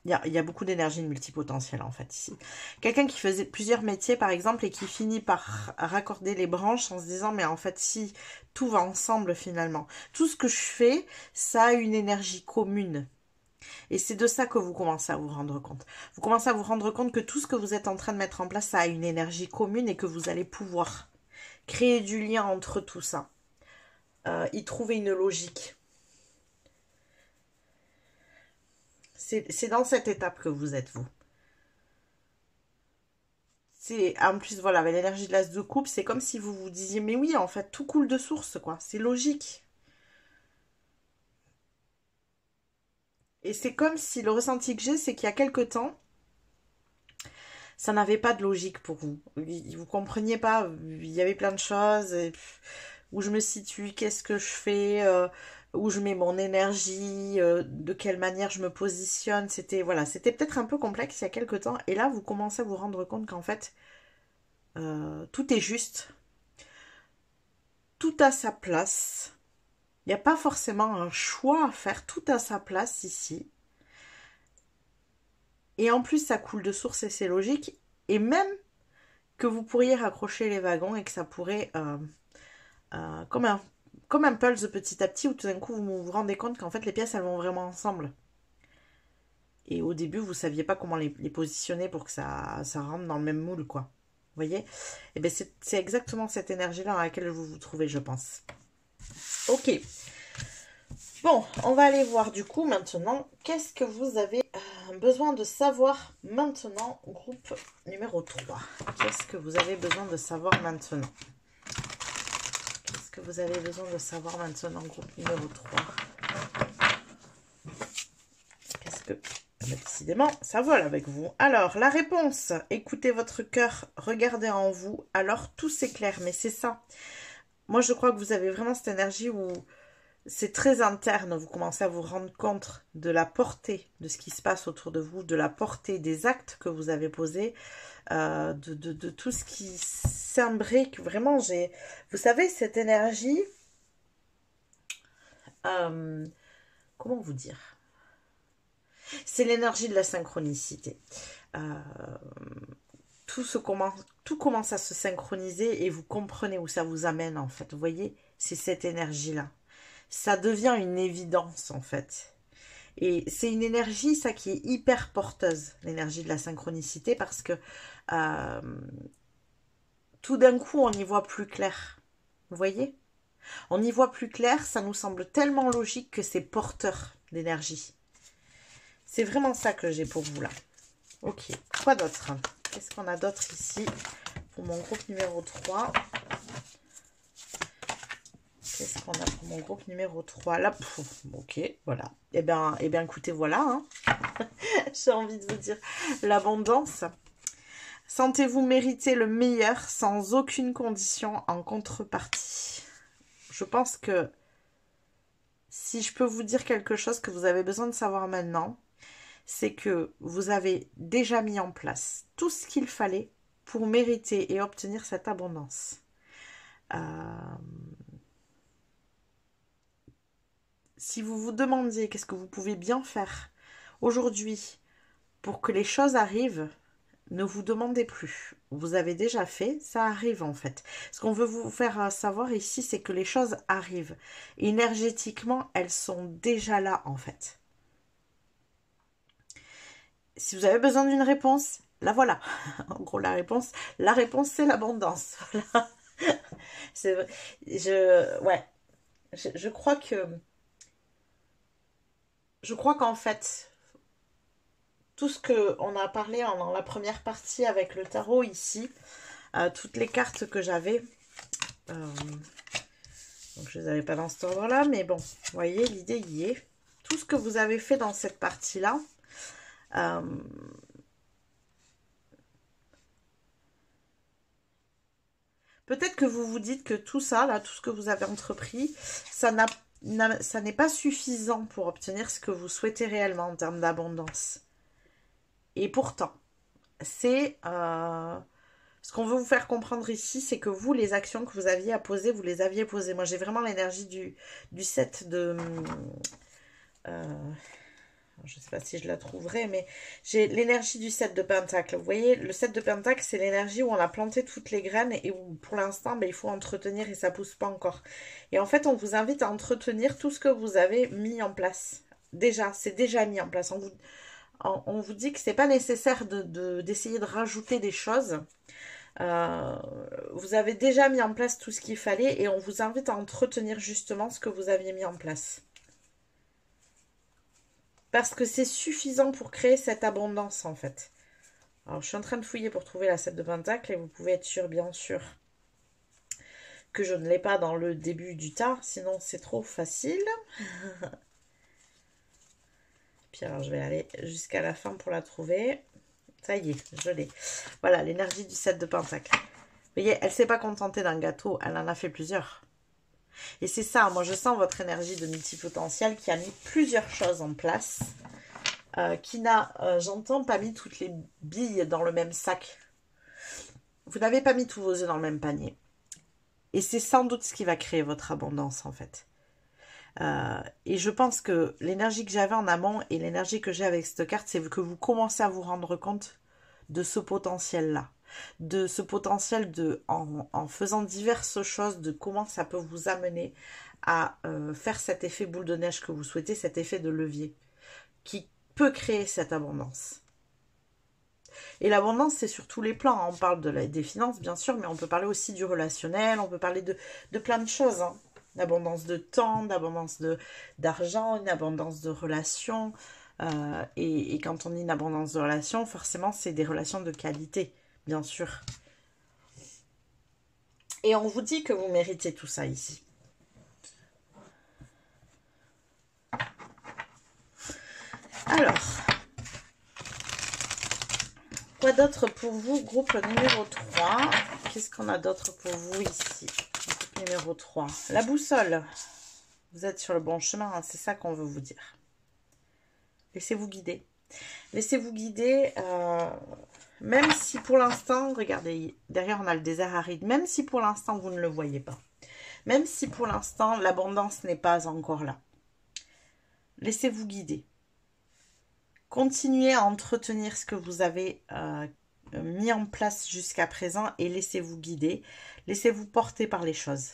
Il y a beaucoup d'énergie de multipotentiel en fait ici. Quelqu'un qui faisait plusieurs métiers par exemple et qui finit par raccorder les branches en se disant mais en fait si tout va ensemble finalement. Tout ce que je fais, ça a une énergie commune. Et c'est de ça que vous commencez à vous rendre compte. Vous commencez à vous rendre compte que tout ce que vous êtes en train de mettre en place, ça a une énergie commune et que vous allez pouvoir créer du lien entre tout ça. Y trouver une logique. C'est dans cette étape que vous êtes, vous. En plus, voilà, avec l'énergie de l'as de coupe, c'est comme si vous vous disiez, mais oui, en fait, tout coule de source, quoi. C'est logique. Et c'est comme si le ressenti que j'ai, c'est qu'il y a quelque temps, ça n'avait pas de logique pour vous. Vous compreniez pas, il y avait plein de choses. où je me situe, qu'est-ce que je fais, où je mets mon énergie, de quelle manière je me positionne. C'était voilà, c'était peut-être un peu complexe il y a quelques temps. Et là, vous commencez à vous rendre compte qu'en fait, tout est juste, tout a sa place. Il n'y a pas forcément un choix à faire, tout à sa place ici. Et en plus, ça coule de source et c'est logique. Et même que vous pourriez raccrocher les wagons et que ça pourrait, comme un puzzle petit à petit, où tout d'un coup, vous vous rendez compte qu'en fait, les pièces, elles vont vraiment ensemble. Et au début, vous ne saviez pas comment les positionner pour que ça rentre dans le même moule, quoi. Vous voyez? Et bien, c'est exactement cette énergie-là dans laquelle vous vous trouvez, je pense. Ok. Bon, on va aller voir du coup maintenant, qu'est-ce que vous avez besoin de savoir maintenant, groupe numéro 3. Qu'est-ce que vous avez besoin de savoir maintenant? Qu'est-ce que vous avez besoin de savoir maintenant, groupe numéro 3? Qu'est-ce que... Décidément, ça vole avec vous. Alors, la réponse, écoutez votre cœur, regardez en vous, alors tout s'éclaire, mais c'est ça. Moi, je crois que vous avez vraiment cette énergie où c'est très interne, vous commencez à vous rendre compte de la portée de ce qui se passe autour de vous, de la portée des actes que vous avez posés, de tout ce qui s'imbrique. Vraiment, vous savez, cette énergie, comment vous dire? C'est l'énergie de la synchronicité. Tout commence à se synchroniser et vous comprenez où ça vous amène, en fait. Vous voyez, c'est cette énergie-là. Ça devient une évidence, en fait. Et c'est une énergie, ça, qui est hyper porteuse, l'énergie de la synchronicité, parce que tout d'un coup, on y voit plus clair. Vous voyez? On y voit plus clair, ça nous semble tellement logique que c'est porteur d'énergie. C'est vraiment ça que j'ai pour vous, là. Ok, quoi d'autre? Qu'est-ce qu'on a d'autre ici pour mon groupe numéro 3? Qu'est-ce qu'on a pour mon groupe numéro 3? Là, ok, voilà. Eh bien, écoutez, voilà. Hein. J'ai envie de vous dire l'abondance. Sentez-vous mériter le meilleur sans aucune condition en contrepartie. Je pense que si je peux vous dire quelque chose que vous avez besoin de savoir maintenant, c'est que vous avez déjà mis en place tout ce qu'il fallait pour mériter et obtenir cette abondance. Si vous vous demandiez qu'est-ce que vous pouvez bien faire aujourd'hui pour que les choses arrivent, ne vous demandez plus. Vous avez déjà fait, ça arrive en fait. Ce qu'on veut vous faire savoir ici, c'est que les choses arrivent. Énergétiquement, elles sont déjà là en fait. Si vous avez besoin d'une réponse, la voilà. En gros, la réponse, c'est l'abondance. Voilà. Je crois que... Je crois qu'en fait, tout ce qu'on a parlé dans la première partie avec le tarot ici, toutes les cartes que j'avais, donc je ne les avais pas dans cet ordre-là, mais bon, vous voyez, l'idée y est. Tout ce que vous avez fait dans cette partie-là, peut-être que vous vous dites que tout ça, là, tout ce que vous avez entrepris, ça n'est pas suffisant pour obtenir ce que vous souhaitez réellement en termes d'abondance. Et pourtant, c'est ce qu'on veut vous faire comprendre ici, c'est que vous, les actions que vous aviez à poser, vous les aviez posées. Moi, j'ai vraiment l'énergie du 7 de... je ne sais pas si je la trouverai, mais j'ai l'énergie du 7 de Pentacle. Vous voyez, le 7 de Pentacle, c'est l'énergie où on a planté toutes les graines et où, pour l'instant, il faut entretenir et ça ne pousse pas encore. Et en fait, on vous invite à entretenir tout ce que vous avez mis en place. Déjà, c'est déjà mis en place. On vous dit que c'est pas nécessaire d'essayer de rajouter des choses. Vous avez déjà mis en place tout ce qu'il fallait et on vous invite à entretenir justement ce que vous aviez mis en place. Parce que c'est suffisant pour créer cette abondance en fait. Alors je suis en train de fouiller pour trouver la 7 de Pentacle et vous pouvez être sûr, bien sûr, que je ne l'ai pas dans le début du tas, sinon c'est trop facile. Puis alors je vais aller jusqu'à la fin pour la trouver. Ça y est, je l'ai. Voilà, l'énergie du 7 de Pentacle. Vous voyez, elle ne s'est pas contentée d'un gâteau, elle en a fait plusieurs. Et c'est ça, moi je sens votre énergie de multipotentiel qui a mis plusieurs choses en place, qui n'a, j'entends, pas mis toutes les billes dans le même sac. Vous n'avez pas mis tous vos œufs dans le même panier. Et c'est sans doute ce qui va créer votre abondance en fait. Et je pense que l'énergie que j'avais en amont et l'énergie que j'ai avec cette carte, c'est que vous commencez à vous rendre compte de ce potentiel-là. De ce potentiel en faisant diverses choses, de comment ça peut vous amener à faire cet effet boule de neige que vous souhaitez, cet effet de levier, qui peut créer cette abondance. Et l'abondance, c'est sur tous les plans. On parle des finances, bien sûr, mais on peut parler aussi du relationnel, on peut parler de plein de choses. Hein. D'abondance de temps, d'abondance d'argent, une abondance de relations. Et quand on dit une abondance de relations, forcément, c'est des relations de qualité, bien sûr. Et on vous dit que vous méritez tout ça ici. Alors, quoi d'autre pour vous, groupe numéro 3? Qu'est-ce qu'on a d'autre pour vous ici? Groupe numéro 3. La boussole. Vous êtes sur le bon chemin, hein, c'est ça qu'on veut vous dire. Laissez-vous guider. Laissez-vous guider, même si pour l'instant, regardez, derrière on a le désert aride, même si pour l'instant vous ne le voyez pas. Même si pour l'instant l'abondance n'est pas encore là. Laissez-vous guider. Continuez à entretenir ce que vous avez mis en place jusqu'à présent et laissez-vous guider. Laissez-vous porter par les choses.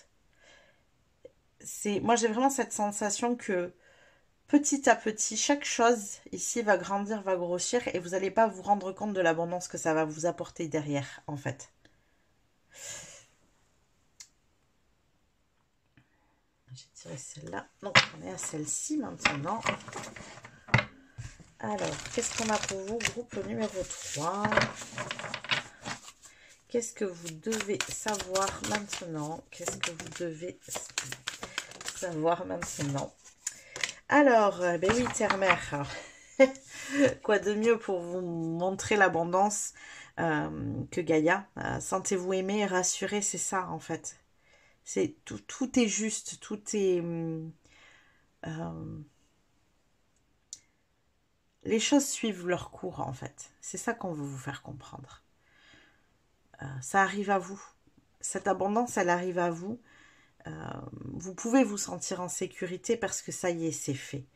Moi, j'ai vraiment cette sensation que petit à petit, chaque chose ici va grandir, va grossir et vous n'allez pas vous rendre compte de l'abondance que ça va vous apporter derrière, en fait. J'ai tiré celle-là. Donc, on est à celle-ci maintenant. Alors, qu'est-ce qu'on a pour vous, groupe numéro 3? Qu'est-ce que vous devez savoir maintenant? Qu'est-ce que vous devez savoir maintenant? Alors, ben oui, terre-mère. Quoi de mieux pour vous montrer l'abondance que Gaïa? Sentez-vous aimé et rassuré, c'est ça, en fait. C'est tout est juste, tout est... les choses suivent leur cours, en fait. C'est ça qu'on veut vous faire comprendre. Ça arrive à vous. Cette abondance, elle arrive à vous. Vous pouvez vous sentir en sécurité parce que ça y est, c'est fait.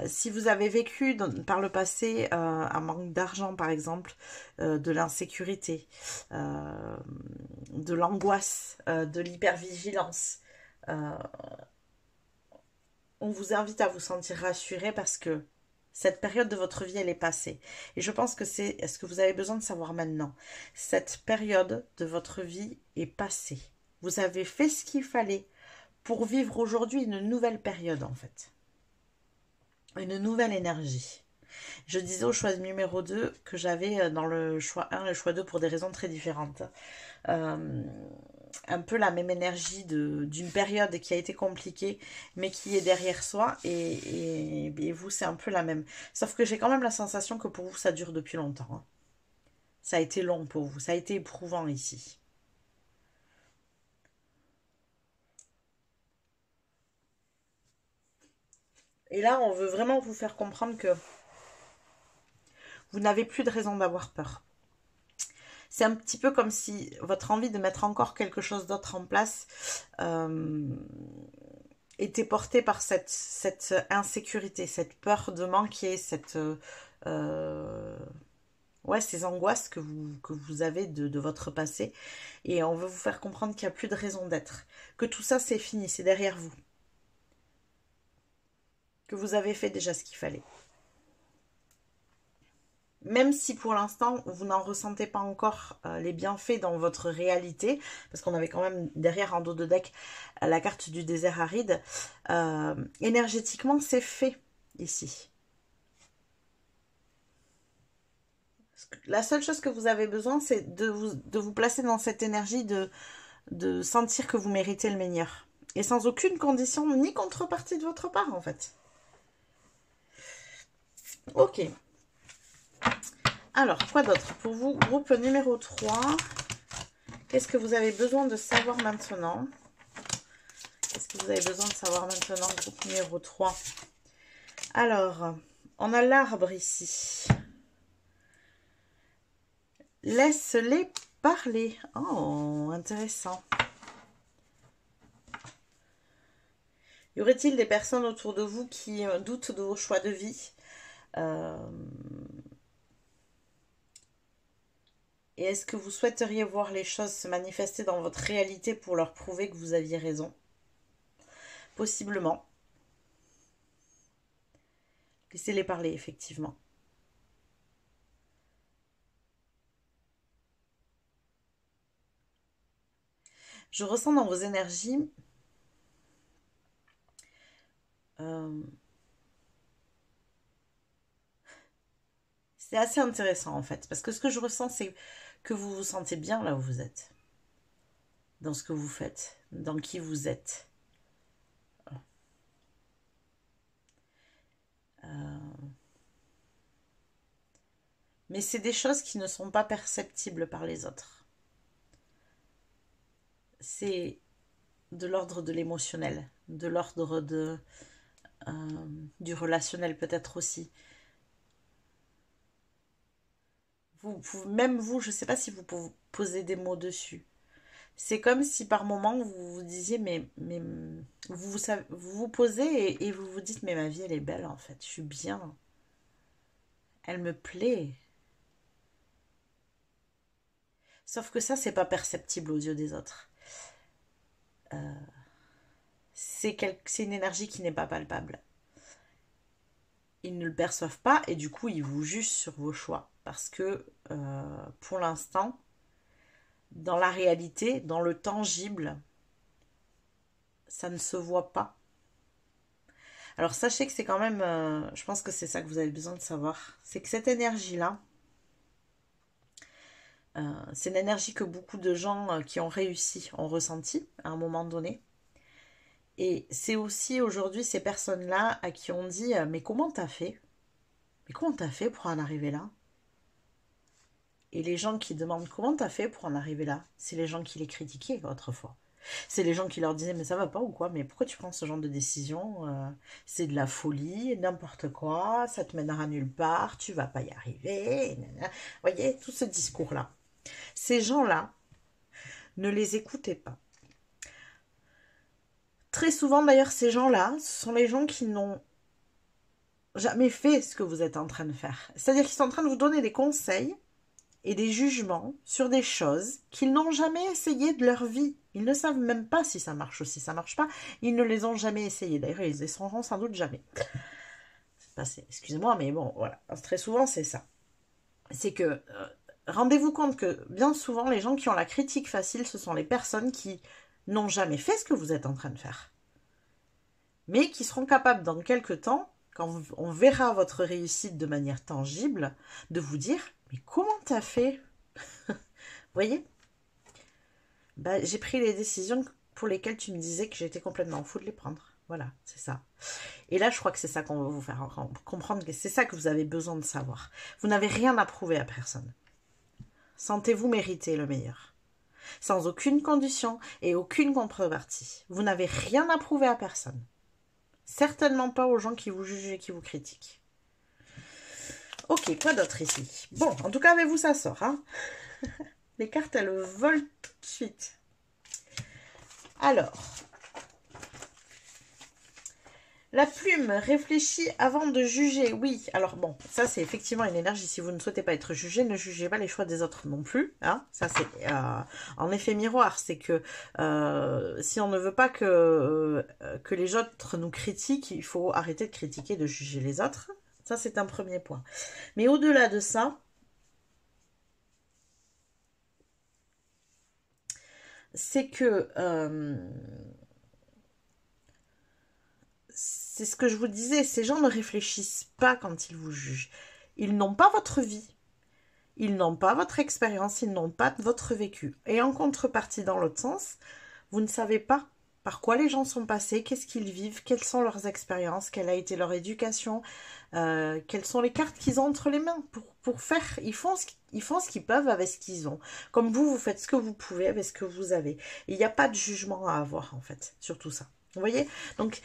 Si vous avez vécu par le passé un manque d'argent, par exemple, de l'insécurité, de l'angoisse, de l'hypervigilance, on vous invite à vous sentir rassuré parce que cette période de votre vie, elle est passée. Et je pense que c'est ce que vous avez besoin de savoir maintenant. Cette période de votre vie est passée. Vous avez fait ce qu'il fallait pour vivre aujourd'hui une nouvelle période, en fait. Une nouvelle énergie. Je disais au choix numéro 2 que j'avais dans le choix 1 et le choix 2 pour des raisons très différentes. Un peu la même énergie d'une période qui a été compliquée, mais qui est derrière soi. Et vous, c'est un peu la même. Sauf que j'ai quand même la sensation que pour vous, ça dure depuis longtemps. Hein. Ça a été long pour vous. Ça a été éprouvant ici. Et là, on veut vraiment vous faire comprendre que vous n'avez plus de raison d'avoir peur. C'est un petit peu comme si votre envie de mettre encore quelque chose d'autre en place était portée par cette insécurité, cette peur de manquer, ces angoisses que vous avez de votre passé. Et on veut vous faire comprendre qu'il n'y a plus de raison d'être. Que tout ça, c'est fini, c'est derrière vous. Que vous avez fait déjà ce qu'il fallait. Même si pour l'instant, vous n'en ressentez pas encore les bienfaits dans votre réalité, parce qu'on avait quand même derrière en dos de deck la carte du désert aride, énergétiquement, c'est fait ici. La seule chose que vous avez besoin, c'est de vous placer dans cette énergie de sentir que vous méritez le meilleur. Et sans aucune condition ni contrepartie de votre part, en fait. Ok. Alors, quoi d'autre pour vous, groupe numéro 3? Qu'est-ce que vous avez besoin de savoir maintenant? Qu'est-ce Qu'est-ce que vous avez besoin de savoir maintenant, groupe numéro 3? Alors, on a l'arbre ici. Laisse-les parler. Oh, intéressant. Y aurait-il des personnes autour de vous qui doutent de vos choix de vie? Et est-ce que vous souhaiteriez voir les choses se manifester dans votre réalité pour leur prouver que vous aviez raison? Possiblement. Laissez-les parler, effectivement. Je ressens dans vos énergies c'est assez intéressant en fait, parce que ce que je ressens, c'est que vous vous sentez bien là où vous êtes, dans ce que vous faites, dans qui vous êtes. Mais c'est des choses qui ne sont pas perceptibles par les autres. C'est de l'ordre de l'émotionnel, de l'ordre du relationnel peut-être aussi. Même vous, je ne sais pas si vous pouvez poser des mots dessus. C'est comme si par moment vous vous disiez, mais vous vous posez et vous vous dites, mais ma vie elle est belle en fait, je suis bien, elle me plaît. Sauf que ça, c'est pas perceptible aux yeux des autres. C'est une énergie qui n'est pas palpable. Ils ne le perçoivent pas et du coup, ils vous jugent sur vos choix. Parce que pour l'instant, dans la réalité, dans le tangible, ça ne se voit pas. Alors sachez que c'est quand même, je pense que c'est ça que vous avez besoin de savoir, c'est que cette énergie-là, c'est une énergie que beaucoup de gens qui ont réussi ont ressenti à un moment donné. Et c'est aussi aujourd'hui ces personnes-là à qui on dit mais comment t'as fait? Mais comment t'as fait pour en arriver là? Et les gens qui demandent comment t'as fait pour en arriver là, c'est les gens qui les critiquaient autrefois. C'est les gens qui leur disaient mais ça va pas ou quoi? Mais pourquoi tu prends ce genre de décision? C'est de la folie, n'importe quoi, ça te mènera nulle part, tu vas pas y arriver. Vous voyez, tout ce discours-là. Ces gens-là, ne les écoutez pas. Très souvent d'ailleurs, ces gens-là, ce sont les gens qui n'ont jamais fait ce que vous êtes en train de faire. C'est-à-dire qu'ils sont en train de vous donner des conseils et des jugements sur des choses qu'ils n'ont jamais essayé de leur vie. Ils ne savent même pas si ça marche ou si ça marche pas. Ils ne les ont jamais essayés. D'ailleurs, ils les sauront sans doute jamais. Excusez-moi, mais bon, voilà. Très souvent, c'est ça. C'est que, rendez-vous compte que bien souvent, les gens qui ont la critique facile, ce sont les personnes qui n'ont jamais fait ce que vous êtes en train de faire. Mais qui seront capables, dans quelques temps, quand on verra votre réussite de manière tangible, de vous dire « Mais comment t'as fait ?» Vous voyez? Bah, j'ai pris les décisions pour lesquelles tu me disais que j'étais complètement fou de les prendre. Voilà, c'est ça. Et là, je crois que c'est ça qu'on va vous faire comprendre, que c'est ça que vous avez besoin de savoir. Vous n'avez rien à prouver à personne. Sentez-vous mériter le meilleur. Sans aucune condition et aucune contrepartie. Vous n'avez rien à prouver à personne. Certainement pas aux gens qui vous jugent et qui vous critiquent. Ok, quoi d'autre ici? Bon, en tout cas, avec vous, ça sort. Hein. Les cartes, elles volent tout de suite. Alors, la plume réfléchit avant de juger. Oui, alors bon, ça c'est effectivement une énergie. Si vous ne souhaitez pas être jugé, ne jugez pas les choix des autres non plus. Hein. Ça c'est en effet miroir. C'est que si on ne veut pas que les autres nous critiquent, il faut arrêter de critiquer, de juger les autres. Ça c'est un premier point. Mais au-delà de ça, c'est que c'est ce que je vous disais, ces gens ne réfléchissent pas quand ils vous jugent. Ils n'ont pas votre vie. Ils n'ont pas votre expérience, ils n'ont pas votre vécu. Et en contrepartie, dans l'autre sens, vous ne savez pas par quoi les gens sont passés, qu'est-ce qu'ils vivent, quelles sont leurs expériences, quelle a été leur éducation, quelles sont les cartes qu'ils ont entre les mains pour faire. Ils font ce qu'ils peuvent avec ce qu'ils ont. Comme vous faites ce que vous pouvez avec ce que vous avez. Il n'y a pas de jugement à avoir, en fait, sur tout ça. Vous voyez? Donc,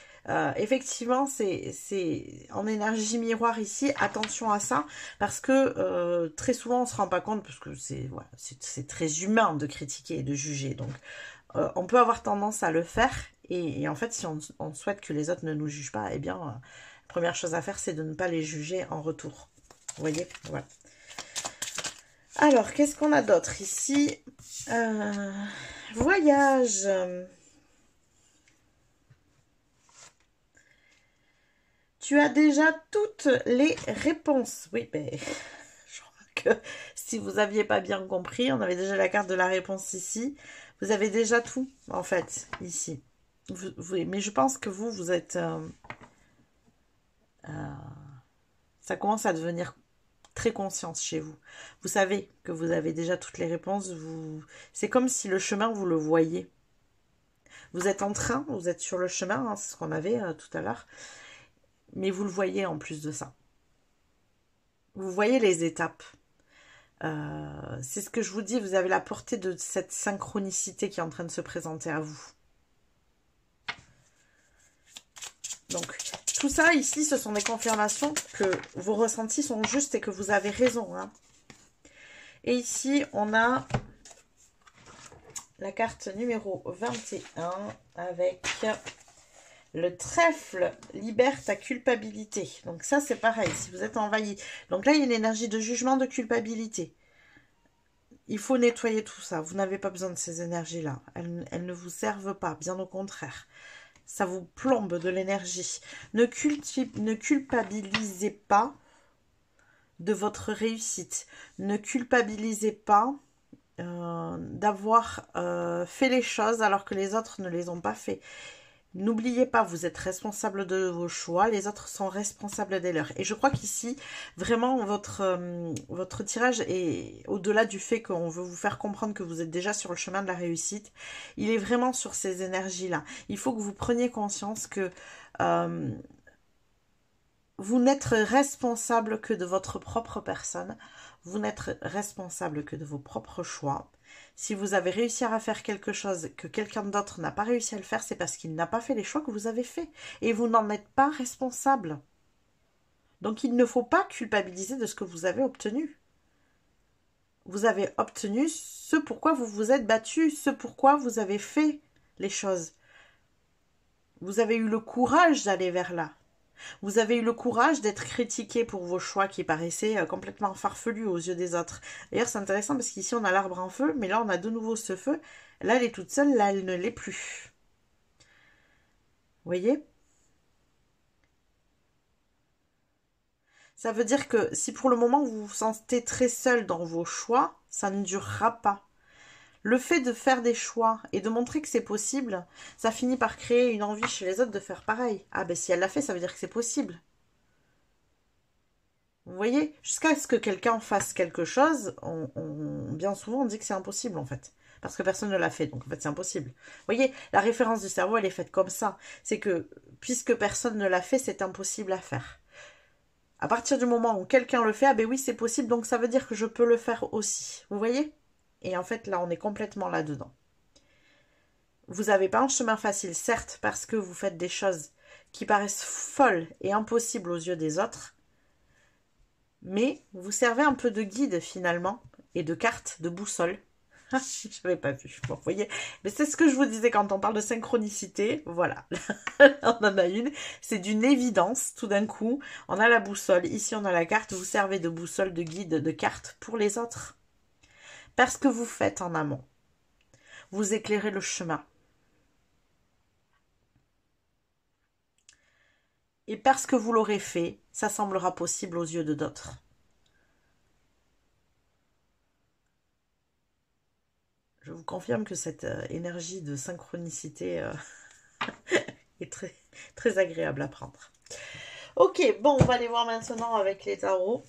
effectivement, c'est en énergie miroir ici. Attention à ça, parce que très souvent, on ne se rend pas compte, parce que c'est très humain de critiquer et de juger. Donc, on peut avoir tendance à le faire. Et en fait, si on souhaite que les autres ne nous jugent pas, eh bien, la première chose à faire, c'est de ne pas les juger en retour. Vous voyez? Voilà. Alors, qu'est-ce qu'on a d'autre ici? Voyage. Tu as déjà toutes les réponses. Oui, mais je crois que si vous n'aviez pas bien compris, on avait déjà la carte de la réponse ici. Vous avez déjà tout, en fait, ici. Mais je pense que vous êtes... ça commence à devenir très conscience chez vous. Vous savez que vous avez déjà toutes les réponses. C'est comme si le chemin, vous le voyez. Vous êtes en train, vous êtes sur le chemin, hein, c'est ce qu'on avait tout à l'heure. Mais vous le voyez en plus de ça. Vous voyez les étapes. C'est ce que je vous dis, vous avez la portée de cette synchronicité qui est en train de se présenter à vous. Donc, tout ça ici, ce sont des confirmations que vos ressentis sont justes et que vous avez raison. Hein. Et ici, on a la carte numéro 21 avec le trèfle. Libère ta culpabilité. Donc ça, c'est pareil, si vous êtes envahi. Donc là, il y a une énergie de jugement, de culpabilité. Il faut nettoyer tout ça. Vous n'avez pas besoin de ces énergies-là. Elles ne vous servent pas, bien au contraire. Ça vous plombe de l'énergie. Ne culpabilisez pas de votre réussite. Ne culpabilisez pas d'avoir fait les choses alors que les autres ne les ont pas fait. N'oubliez pas, vous êtes responsable de vos choix, les autres sont responsables des leurs. Et je crois qu'ici, vraiment, votre tirage est au-delà du fait qu'on veut vous faire comprendre que vous êtes déjà sur le chemin de la réussite. Il est vraiment sur ces énergies-là. Il faut que vous preniez conscience que vous n'êtes responsable que de votre propre personne. Vous n'êtes responsable que de vos propres choix. Si vous avez réussi à faire quelque chose que quelqu'un d'autre n'a pas réussi à le faire, c'est parce qu'il n'a pas fait les choix que vous avez faits. Et vous n'en êtes pas responsable. Donc il ne faut pas culpabiliser de ce que vous avez obtenu. Vous avez obtenu ce pourquoi vous vous êtes battu, ce pourquoi vous avez fait les choses. Vous avez eu le courage d'aller vers là. Vous avez eu le courage d'être critiqué pour vos choix qui paraissaient complètement farfelus aux yeux des autres. D'ailleurs, c'est intéressant parce qu'ici, on a l'arbre en feu, mais là, on a de nouveau ce feu. Là, elle est toute seule, là, elle ne l'est plus. Vous voyez? Ça veut dire que si pour le moment, vous vous sentez très seul dans vos choix, ça ne durera pas. Le fait de faire des choix et de montrer que c'est possible, ça finit par créer une envie chez les autres de faire pareil. Ah ben si elle l'a fait, ça veut dire que c'est possible. Vous voyez, jusqu'à ce que quelqu'un fasse quelque chose, bien souvent on dit que c'est impossible en fait. Parce que personne ne l'a fait, donc en fait c'est impossible. Vous voyez, la référence du cerveau, elle est faite comme ça. C'est que, puisque personne ne l'a fait, c'est impossible à faire. À partir du moment où quelqu'un le fait, ah ben oui c'est possible, donc ça veut dire que je peux le faire aussi. Vous voyez? Et en fait là, on est complètement là-dedans. Vous n'avez pas un chemin facile, certes, parce que vous faites des choses qui paraissent folles et impossibles aux yeux des autres, mais vous servez un peu de guide finalement, et de carte, de boussole. Je n'avais pas vu, bon, vous voyez. Mais c'est ce que je vous disais quand on parle de synchronicité, voilà. On en a une, c'est d'une évidence, tout d'un coup, on a la boussole, ici on a la carte, vous servez de boussole, de guide, de carte pour les autres. Parce que vous faites en amont. Vous éclairez le chemin. Et parce que vous l'aurez fait, ça semblera possible aux yeux de d'autres. Je vous confirme que cette énergie de synchronicité est très, très agréable à prendre. Ok, bon, on va aller voir maintenant avec les tarots.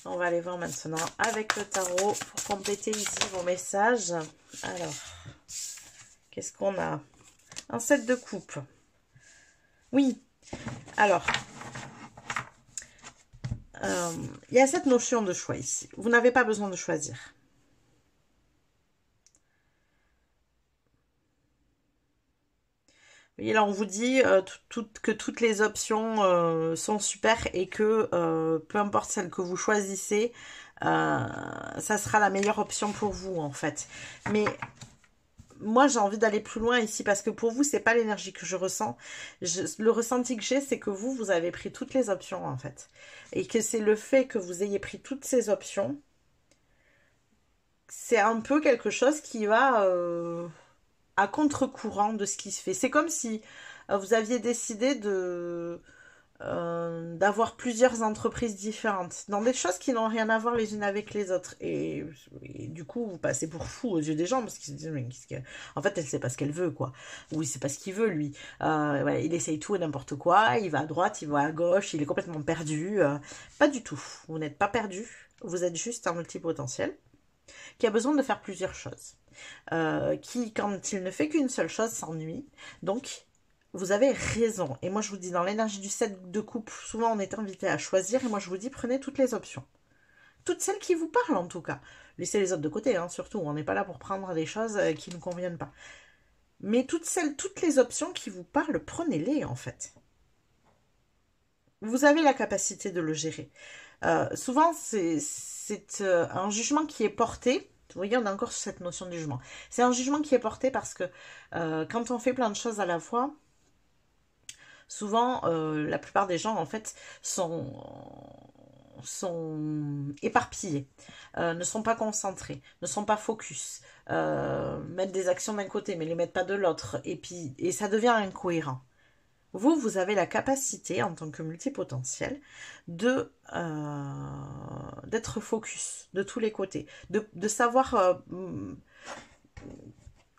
On va aller voir maintenant avec le tarot pour compléter ici vos messages. Alors, qu'est-ce qu'on a? Un 7 de coupe. Oui, alors, il y a cette notion de choix ici. Vous n'avez pas besoin de choisir. Et là, on vous dit que toutes les options sont super et que peu importe celle que vous choisissez, ça sera la meilleure option pour vous, en fait. Mais moi, j'ai envie d'aller plus loin ici parce que pour vous, c'est pas l'énergie que je ressens. Le ressenti que j'ai, c'est que vous avez pris toutes les options, en fait. Et que c'est le fait que vous ayez pris toutes ces options, c'est un peu quelque chose qui va à contre-courant de ce qui se fait. C'est comme si vous aviez décidé d'avoir plusieurs entreprises différentes dans des choses qui n'ont rien à voir les unes avec les autres et du coup vous passez pour fou aux yeux des gens parce qu'ils se disent mais en fait elle sait pas ce qu'elle veut quoi, ou il sait pas ce qu'il veut lui, ouais, il essaye tout et n'importe quoi, il va à droite, il va à gauche, il est complètement perdu, pas du tout, vous n'êtes pas perdu, vous êtes juste un multipotentiel qui a besoin de faire plusieurs choses, qui quand il ne fait qu'une seule chose s'ennuie, donc vous avez raison. Et moi, je vous dis, dans l'énergie du 7 de coupe, souvent on est invité à choisir. Et moi, je vous dis, prenez toutes les options. Toutes celles qui vous parlent, en tout cas. Laissez les autres de côté, hein, surtout. On n'est pas là pour prendre des choses qui ne nous conviennent pas. Mais toutes les options qui vous parlent, prenez-les, en fait. Vous avez la capacité de le gérer. Souvent, c'est un jugement qui est porté. Vous voyez, on a encore cette notion de jugement. C'est un jugement qui est porté parce que quand on fait plein de choses à la fois, souvent, la plupart des gens, en fait, sont éparpillés, ne sont pas concentrés, ne sont pas focus, mettent des actions d'un côté, mais les mettent pas de l'autre, et ça devient incohérent. Vous avez la capacité, en tant que multipotentiel, d'être focus de tous les côtés, de savoir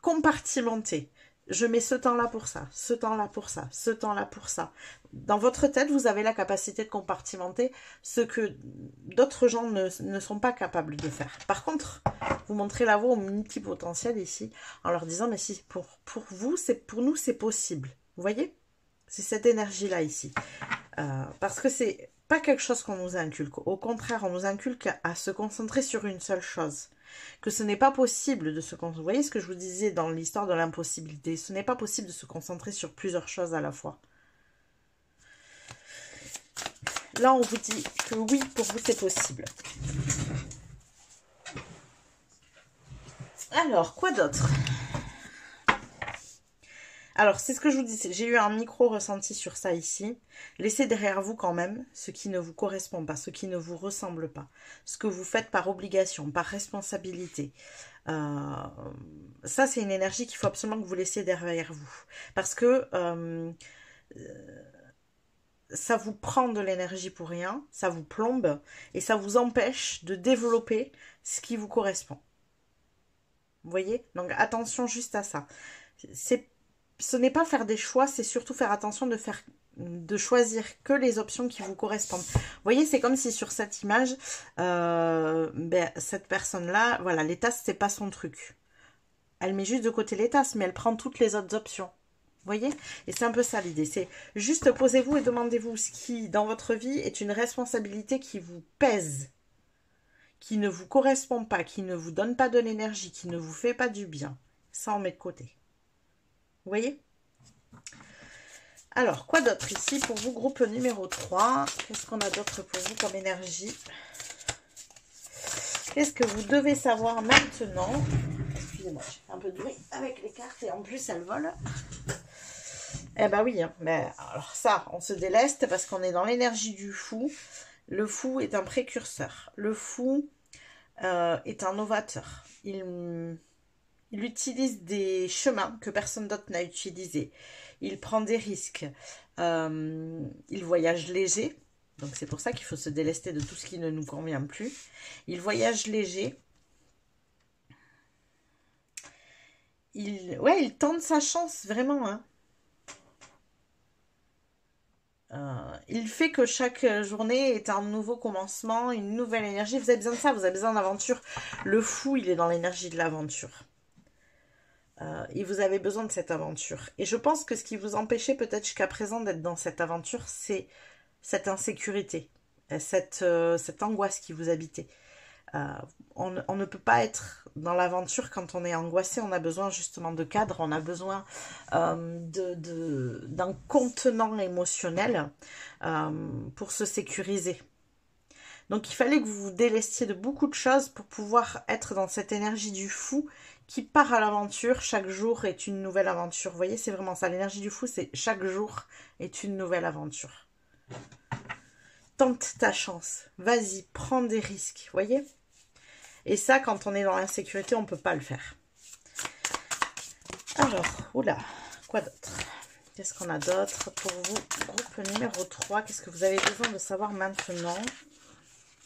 compartimenter. Je mets ce temps-là pour ça, ce temps-là pour ça, ce temps-là pour ça. Dans votre tête, vous avez la capacité de compartimenter ce que d'autres gens ne sont pas capables de faire. Par contre, vous montrez la voie au multipotentiel ici, en leur disant, mais si, pour vous, pour nous, c'est possible. Vous voyez ? C'est cette énergie-là ici. Parce que c'est pas quelque chose qu'on nous inculque. Au contraire, on nous inculque à se concentrer sur une seule chose. Que ce n'est pas possible de se concentrer. Vous voyez ce que je vous disais dans l'histoire de l'impossibilité. Ce n'est pas possible de se concentrer sur plusieurs choses à la fois. Là, on vous dit que oui, pour vous, c'est possible. Alors, quoi d'autre ? Alors, c'est ce que je vous dis, j'ai eu un micro ressenti sur ça ici. Laissez derrière vous quand même ce qui ne vous correspond pas, ce qui ne vous ressemble pas. Ce que vous faites par obligation, par responsabilité. Ça, c'est une énergie qu'il faut absolument que vous laissiez derrière vous. Parce que ça vous prend de l'énergie pour rien, ça vous plombe et ça vous empêche de développer ce qui vous correspond. Vous voyez ? Donc, attention juste à ça. Ce n'est pas faire des choix, c'est surtout faire attention de choisir que les options qui vous correspondent. Vous voyez, c'est comme si sur cette image, cette personne-là, voilà, les tasses, c'est pas son truc. Elle met juste de côté les tasses, mais elle prend toutes les autres options. Vous voyez ? Et c'est un peu ça l'idée. C'est juste posez-vous et demandez-vous ce qui, dans votre vie, est une responsabilité qui vous pèse, qui ne vous correspond pas, qui ne vous donne pas de l'énergie, qui ne vous fait pas du bien. Ça, on met de côté. Vous voyez ? Alors, quoi d'autre ici pour vous, groupe numéro 3 ? Qu'est-ce qu'on a d'autre pour vous comme énergie ? Qu'est-ce que vous devez savoir maintenant ? Excusez-moi, j'ai fait un peu de bruit avec les cartes et en plus elles volent. Eh ben oui, hein, mais alors ça, on se déleste parce qu'on est dans l'énergie du fou. Le fou est un précurseur. Le fou est un novateur. Il utilise des chemins que personne d'autre n'a utilisés. Il prend des risques. Il voyage léger. Donc c'est pour ça qu'il faut se délester de tout ce qui ne nous convient plus. Il voyage léger. Il tente sa chance, vraiment. Hein. Il fait que chaque journée est un nouveau commencement, une nouvelle énergie. Vous avez besoin de ça, vous avez besoin d'aventure. Le fou, il est dans l'énergie de l'aventure. Et vous avez besoin de cette aventure. Et je pense que ce qui vous empêchait peut-être jusqu'à présent d'être dans cette aventure, c'est cette insécurité. cette angoisse qui vous habitait. On ne peut pas être dans l'aventure quand on est angoissé. On a besoin justement de cadre, on a besoin d'un contenant émotionnel pour se sécuriser. Donc il fallait que vous vous délestiez de beaucoup de choses pour pouvoir être dans cette énergie du fou qui part à l'aventure. Chaque jour est une nouvelle aventure. Vous voyez, c'est vraiment ça. L'énergie du fou, c'est chaque jour est une nouvelle aventure. Tente ta chance. Vas-y, prends des risques. Vous voyez? Et ça, quand on est dans l'insécurité, on ne peut pas le faire. Alors, oula, quoi d'autre? Qu'est-ce qu'on a d'autre pour vous? Groupe numéro 3, qu'est-ce que vous avez besoin de savoir maintenant?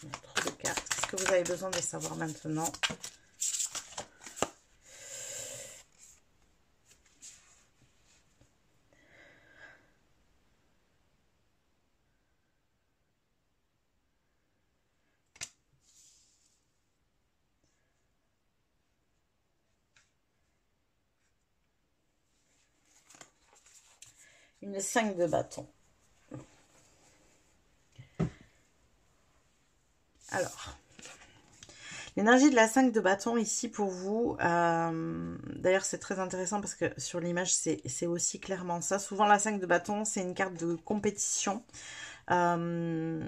Il y a trop de cartes. Qu'est-ce que vous avez besoin de savoir maintenant? Une 5 de bâton. Alors, l'énergie de la 5 de bâton ici pour vous, d'ailleurs c'est très intéressant parce que sur l'image c'est aussi clairement ça. Souvent la 5 de bâton c'est une carte de compétition. Mais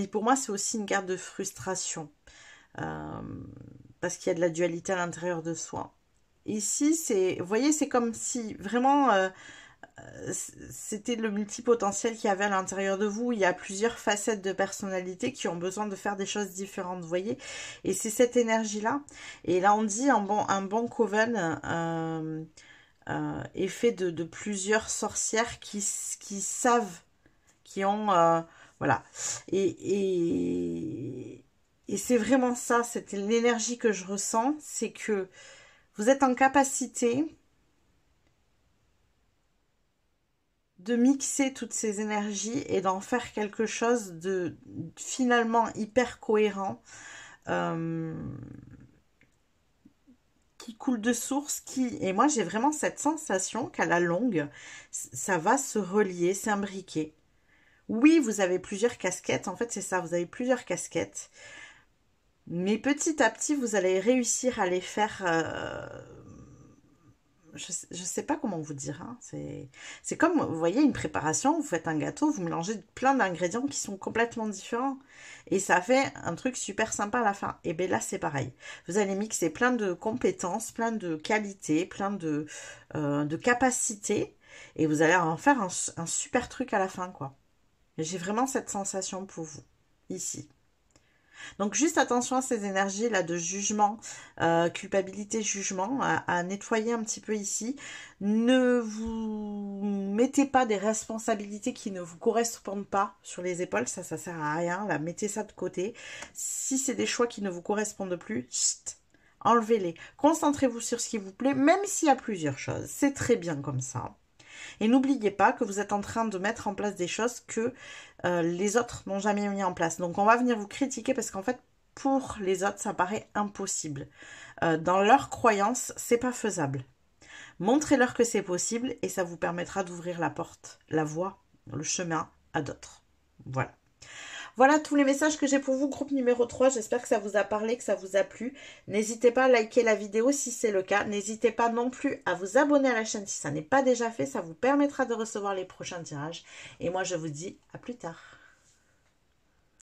pour moi c'est aussi une carte de frustration. Parce qu'il y a de la dualité à l'intérieur de soi. Ici, vous voyez, c'est comme si vraiment c'était le multipotentiel qu'il y avait à l'intérieur de vous. Il y a plusieurs facettes de personnalité qui ont besoin de faire des choses différentes, vous voyez. Et c'est cette énergie-là. Et là, on dit un bon coven est fait de plusieurs sorcières qui savent, qui ont... voilà. Et c'est vraiment ça, c'était l'énergie que je ressens, c'est que vous êtes en capacité de mixer toutes ces énergies et d'en faire quelque chose de finalement hyper cohérent, qui coule de source, et moi j'ai vraiment cette sensation qu'à la longue, ça va se relier, s'imbriquer. Oui, vous avez plusieurs casquettes, en fait c'est ça, vous avez plusieurs casquettes. Mais petit à petit, vous allez réussir à les faire... je sais pas comment vous dire. Hein. C'est comme, vous voyez, une préparation. Vous faites un gâteau, vous mélangez plein d'ingrédients qui sont complètement différents. Et ça fait un truc super sympa à la fin. Et bien là, c'est pareil. Vous allez mixer plein de compétences, plein de qualités, plein de capacités. Et vous allez en faire un super truc à la fin, quoi. J'ai vraiment cette sensation pour vous, ici. Donc juste attention à ces énergies là de jugement, culpabilité, jugement, à nettoyer un petit peu ici. Ne vous mettez pas des responsabilités qui ne vous correspondent pas sur les épaules, ça sert à rien, là mettez ça de côté. Si c'est des choix qui ne vous correspondent plus, chut, enlevez-les. Concentrez-vous sur ce qui vous plaît, même s'il y a plusieurs choses, c'est très bien comme ça. Et n'oubliez pas que vous êtes en train de mettre en place des choses que les autres n'ont jamais mis en place. Donc on va venir vous critiquer parce qu'en fait, pour les autres, ça paraît impossible. Dans leur croyance, c'est pas faisable. Montrez-leur que c'est possible et ça vous permettra d'ouvrir la porte, la voie, le chemin à d'autres. Voilà. Voilà tous les messages que j'ai pour vous, groupe numéro 3. J'espère que ça vous a parlé, que ça vous a plu. N'hésitez pas à liker la vidéo si c'est le cas. N'hésitez pas non plus à vous abonner à la chaîne si ça n'est pas déjà fait. Ça vous permettra de recevoir les prochains tirages. Et moi, je vous dis à plus tard.